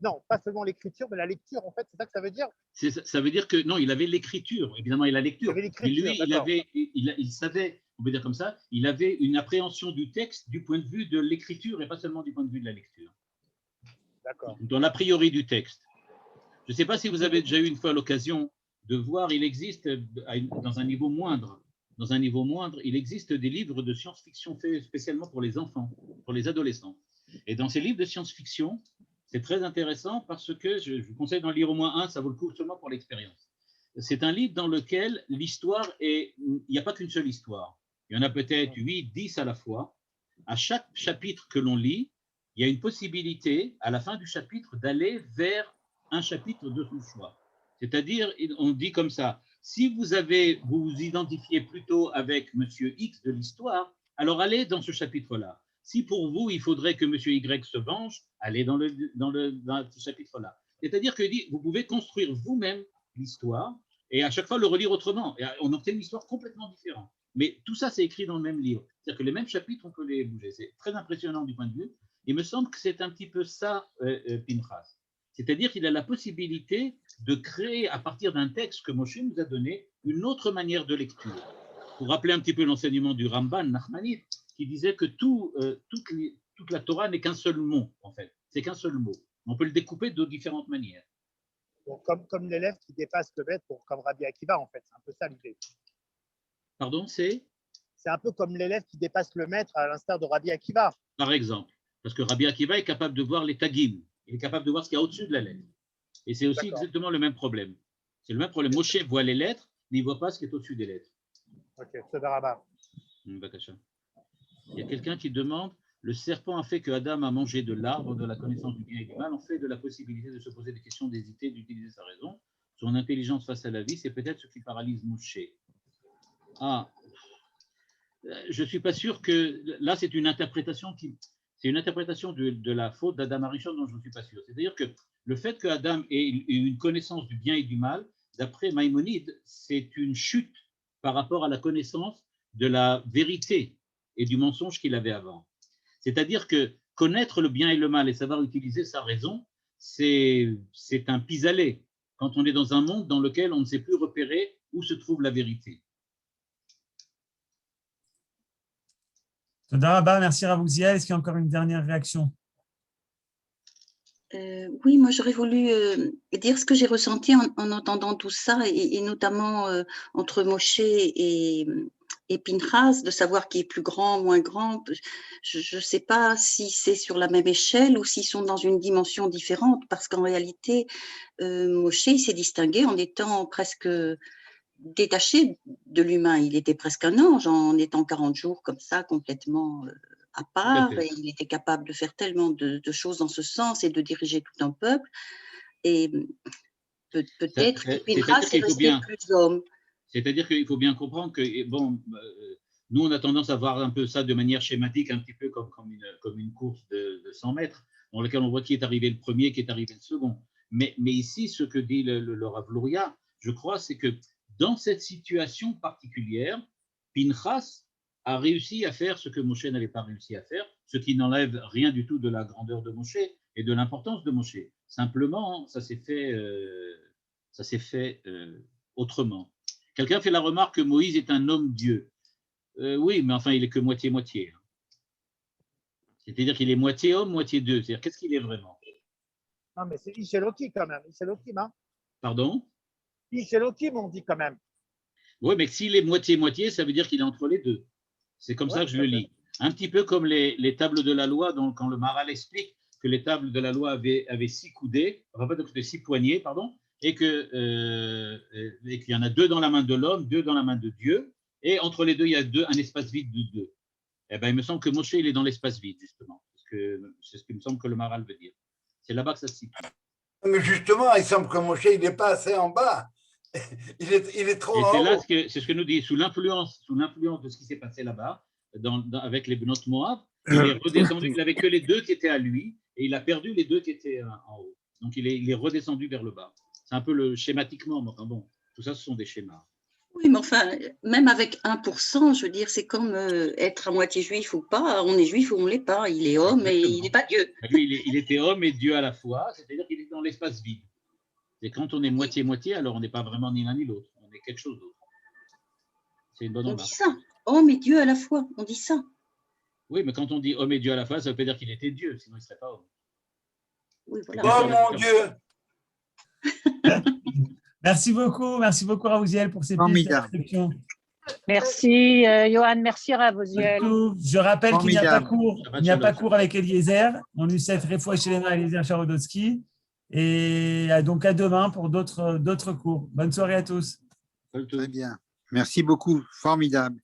non, pas seulement l'écriture, mais la lecture, en fait, c'est ça que ça veut dire? Ça veut dire que, non, il avait l'écriture, évidemment, il a la lecture. Mais lui, il savait, on peut dire comme ça, il avait une appréhension du texte du point de vue de l'écriture et pas seulement du point de vue de la lecture. D'accord. Dans l'a priori du texte. Je ne sais pas si vous avez déjà eu une fois l'occasion de voir, il existe, dans un niveau moindre, il existe des livres de science-fiction faits spécialement pour les enfants, pour les adolescents. Et dans ces livres de science-fiction, c'est très intéressant parce que je vous conseille d'en lire au moins un, ça vaut le coup seulement pour l'expérience. C'est un livre dans lequel l'histoire il n'y a pas qu'une seule histoire. Il y en a peut-être 8, 10 à la fois. À chaque chapitre que l'on lit, il y a une possibilité, à la fin du chapitre, d'aller vers un chapitre de son choix. C'est-à-dire, on dit comme ça, si vous vous identifiez plutôt avec Monsieur X de l'histoire, alors allez dans ce chapitre-là. Si pour vous, il faudrait que Monsieur Y se venge, allez dans ce chapitre-là. C'est-à-dire que vous pouvez construire vous-même l'histoire et à chaque fois le relire autrement. Et on obtient une histoire complètement différente. Mais tout ça, c'est écrit dans le même livre. C'est-à-dire que les mêmes chapitres, on peut les bouger. C'est très impressionnant du point de vue. Il me semble que c'est un petit peu ça, Pinchas. C'est-à-dire qu'il a la possibilité de créer, à partir d'un texte que Moshe nous a donné, une autre manière de lecture. Pour rappeler un petit peu l'enseignement du Ramban Nachmanide, qui disait que toute la Torah n'est qu'un seul mot, en fait. C'est qu'un seul mot. On peut le découper de différentes manières. Donc, comme l'élève qui dépasse le maître, comme Rabbi Akiva, en fait. C'est un peu ça l'idée. Pardon, c'est un peu comme l'élève qui dépasse le maître, à l'instar de Rabbi Akiva. Par exemple. Parce que Rabbi Akiva est capable de voir les tagim. Il est capable de voir ce qu'il y a au-dessus de la lettre. Et c'est aussi exactement le même problème. C'est le même problème. Moshe voit les lettres, mais il ne voit pas ce qui est au-dessus des lettres. Ok, c'est Baraba. Il y a quelqu'un qui demande, le serpent a fait que Adam a mangé de l'arbre de la connaissance du bien et du mal, en fait de la possibilité de se poser des questions, d'hésiter, d'utiliser sa raison. Son intelligence face à la vie, c'est peut-être ce qui paralyse Moshe. Ah, je ne suis pas sûr que... Là, c'est une interprétation de la faute d'Adam Arishon dont je ne suis pas sûr. C'est-à-dire que le fait que Adam ait une connaissance du bien et du mal, d'après Maïmonide, c'est une chute par rapport à la connaissance de la vérité et du mensonge qu'il avait avant. C'est-à-dire que connaître le bien et le mal et savoir utiliser sa raison, c'est un pis-aller quand on est dans un monde dans lequel on ne sait plus repérer où se trouve la vérité. Todarabah, merci Ravouziel. Est-ce qu'il y a encore une dernière réaction? Oui, moi j'aurais voulu dire ce que j'ai ressenti en entendant tout ça, et notamment entre Moshe et Pinchas, de savoir qui est plus grand, moins grand. Je ne sais pas si c'est sur la même échelle ou s'ils sont dans une dimension différente, parce qu'en réalité, Moshe il s'est distingué en étant presque détaché de l'humain. Il était presque un ange en étant 40 jours comme ça, complètement à part, et il était capable de faire tellement de choses dans ce sens et de diriger tout un peuple. Et peut-être que Pinchas est resté plus homme. C'est-à-dire qu'il faut bien comprendre que, bon, nous, on a tendance à voir un peu ça de manière schématique, un petit peu comme une course de 100 mètres, dans laquelle on voit qui est arrivé le premier, qui est arrivé le second. Mais ici, ce que dit le Rav Luria, je crois, c'est que dans cette situation particulière, Pinchas a réussi à faire ce que Moshe n'avait pas réussi à faire, ce qui n'enlève rien du tout de la grandeur de Moshe et de l'importance de Moshe. Simplement, ça s'est fait autrement. Quelqu'un fait la remarque que Moïse est un homme-dieu. Oui, mais enfin, il est que moitié-moitié. C'est-à-dire qu'il est moitié homme, moitié Dieu. C'est-à-dire, qu'est-ce qu'il est vraiment? Non, mais c'est Ishelokim quand même. Ishelokim, hein? Pardon? Ishelokim, on dit quand même. Oui, mais s'il est moitié-moitié, ça veut dire qu'il est entre les deux. C'est comme ça que je le lis. Un petit peu comme les tables de la loi, donc quand le Maharal explique que les tables de la loi avaient 6 coudées, enfin, donc 6 poignées, pardon, et qu'il y en a 2 dans la main de l'homme, 2 dans la main de Dieu, et entre les deux, il y a un espace vide de 2. Eh bien, il me semble que Moshe, il est dans l'espace vide, justement. C'est ce qu'il me semble que le Maharal veut dire. C'est là-bas que ça se situe. Mais justement, il semble que Moshe, il n'est pas assez en bas. Il est trop en haut. C'est ce que nous dit, sous l'influence de ce qui s'est passé là-bas, avec les Benot Moab, il est redescendu, il n'avait que les 2 qui étaient à lui, et il a perdu les 2 qui étaient en haut. Donc, il est redescendu vers le bas. C'est un peu schématiquement, mais enfin bon, tout ça, ce sont des schémas. Oui, mais enfin, même avec 1%, je veux dire, c'est comme être à moitié juif ou pas. On est juif ou on ne l'est pas. Il est homme. Exactement. Et il n'est pas Dieu. Lui, il était homme et Dieu à la fois, c'est-à-dire qu'il est dans l'espace vide. Et quand on est moitié-moitié, alors on n'est pas vraiment ni l'un ni l'autre. On est quelque chose d'autre. C'est une bonne remarque. On dit ça. Homme et Dieu à la fois. On dit ça. Oui, mais quand on dit homme et Dieu à la fois, ça veut pas dire qu'il était Dieu, sinon il ne serait pas homme. Oui, voilà. Oh mon Dieu! Merci beaucoup Ravouziel pour ces pistes d'inscription. Merci Johan, merci Ravouziel. Je rappelle qu'il n'y a pas cours avec Eliezer. On lui sait Refoua Shelema Eliezer Charodowski. Et donc à demain pour d'autres cours. Bonne soirée à tous. Très bien. Merci beaucoup. Formidable.